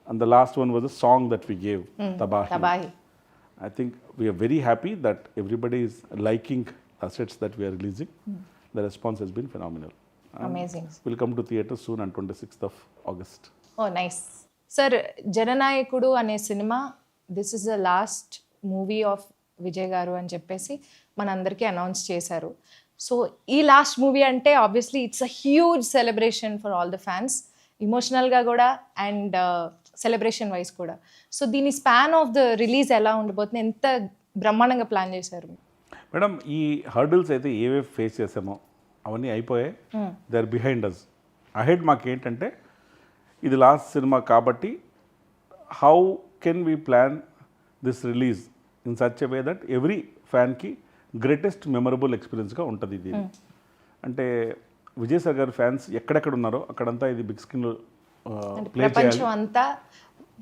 and the last one was a song that we gave, Tabahi. I think we are very happy that everybody is liking assets that we are releasing. The response has been phenomenal. Amazing. We'll come to theatres soon on 26th of August. Oh nice. Sir, Jananayakudu అనే సినిమా this is the last movie of Vijay garu అని చెప్పేసి మనందరికీ announce చేశారు. So ఈ last movie అంటే obviously it's a huge celebration for all the fans, ఇమోషనల్గా కూడా అండ్ సెలబ్రేషన్ వైజ్ కూడా. సో దీని స్పాన్ ఆఫ్ ద రిలీజ్ ఎలా ఉండబోతుంది, ఎంత బ్రహ్మాండంగా ప్లాన్ చేశారు? మేడం, ఈ హర్డిల్స్ అయితే ఏవే ఫేస్ చేసామో అవన్నీ అయిపోయాయి. They are behind us. Ahead మాకు ఏంటంటే ఇది లాస్ట్ సినిమా కాబట్టి how can we plan this release in such a way that every ఫ్యాన్కి గ్రేటెస్ట్ మెమరబుల్ ఎక్స్పీరియన్స్గా ఉంటుంది ఇది. అంటే విజయ్ సార్ గారి ఫ్యాన్స్ ఎక్కడెక్కడ ఉన్నారో అక్కడంతా ఇది బిగ్ స్క్రీన్లో ప్లే చేయాలి.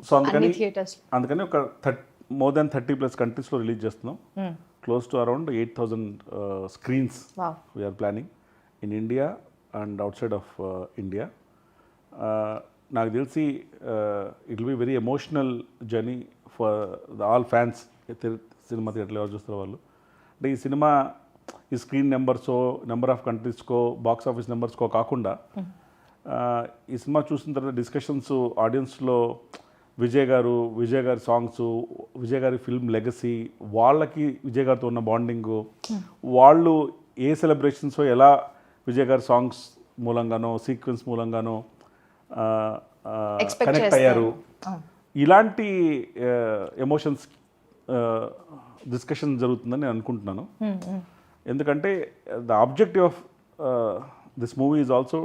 సో అందుకని ఒక మోర్ దాన్ 30+ కంట్రీస్లో రిలీజ్ చేస్తున్నాం. Close to around 8,000 screens we are planning in India and outside of India. నాకు తెలిసి it will be very emotional journey for all fans. Cinema థియేటర్లో ఎవరు చూస్తారో వాళ్ళు. అంటే ఈ సినిమా ఈ స్క్రీన్ నెంబర్సో, నెంబర్ ఆఫ్ కంట్రీస్కో, బాక్స్ ఆఫీస్ నెంబర్స్కో కాకుండా ఈ సినిమా చూసిన తర్వాత డిస్కషన్స్ ఆడియన్స్లో విజయ్ గారి సాంగ్స్, విజయ్ గారి ఫిల్మ్ లెగసీ, వాళ్ళకి విజయ్ గారితో ఉన్న బాండింగు, వాళ్ళు ఏ సెలబ్రేషన్స్ ఎలా విజయ్ గారి సాంగ్స్ మూలంగానో, సీక్వెన్స్ మూలంగానో కనెక్ట్ అయ్యారు, ఇలాంటి ఎమోషన్స్ డిస్కషన్ జరుగుతుందని నేను అనుకుంటున్నాను. ఎందుకంటే the objective of this movie is also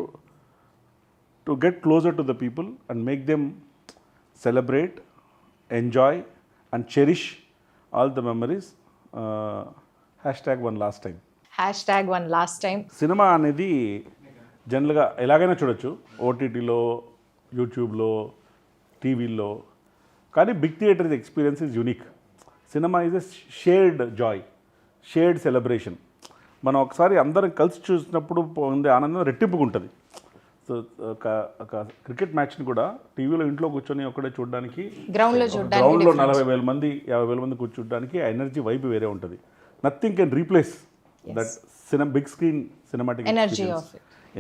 to get closer to the people and make them celebrate, enjoy and cherish all the memories. #1 last time. #1 last time. సినిమా అనేది జనరల్గా ఎలాగైనా చూడొచ్చు, ఓటీటీలో, యూట్యూబ్లో, టీవీలో. కానీ big theatre experience is unique. సినిమా is a shared joy, shared celebration. మనం ఒకసారి అందరం కలిసి చూసినప్పుడు పొందే ఆనందం రెట్టింపుగా ఉంటుంది. సో ఒక క్రికెట్ మ్యాచ్ని కూడా టీవీలో ఇంట్లో కూర్చొని ఒకటే చూడడానికి, గ్రౌండ్లో 40,000 మంది 50,000 మంది కూర్చోడానికి ఆ ఎనర్జీ వైబ్ వేరే ఉంటుంది. Nothing can replace that big screen cinematic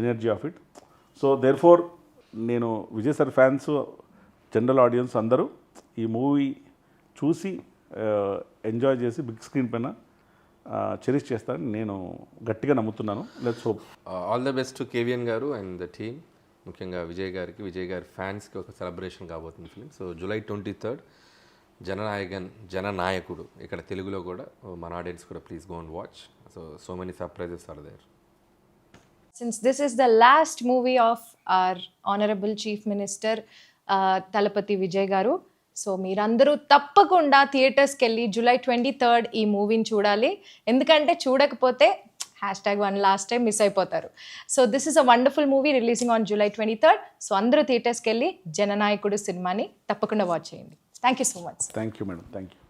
energy of it. So therefore నేను Vijay sir fans, general audience అందరూ ఈ మూవీ చూసి ఎంజాయ్ చేసి బిగ్ స్క్రీన్ పైన చెరిష్ చేస్తారని నేను గట్టిగా నమ్ముతున్నాను. Let's hope. All the best to KVN గారు అండ్ ద టీమ్, ముఖ్యంగా విజయ్ గారి ఫ్యాన్స్కి ఒక సెలబ్రేషన్ కాబోతుంది ఫిలిం. సో July 23rd జననాయకుడు, ఇక్కడ తెలుగులో కూడా మన ఆడియన్స్ కూడా please go and watch. So many surprises are there. Since this is the last movie of our Honorable Chief Minister Talapati Vijay Garu, so మీరందరూ తప్పకుండా థియేటర్స్కి వెళ్ళి July 23rd ఈ మూవీని చూడాలి. ఎందుకంటే చూడకపోతే #1 last time మిస్ అయిపోతారు. So this is a wonderful movie releasing on July 23rd. So అందరూ థియేటర్స్కి వెళ్ళి జననాయకుడు సినిమాని తప్పకుండా వాచ్ చేయండి. Thank you so much. Thank you madam. Thank you.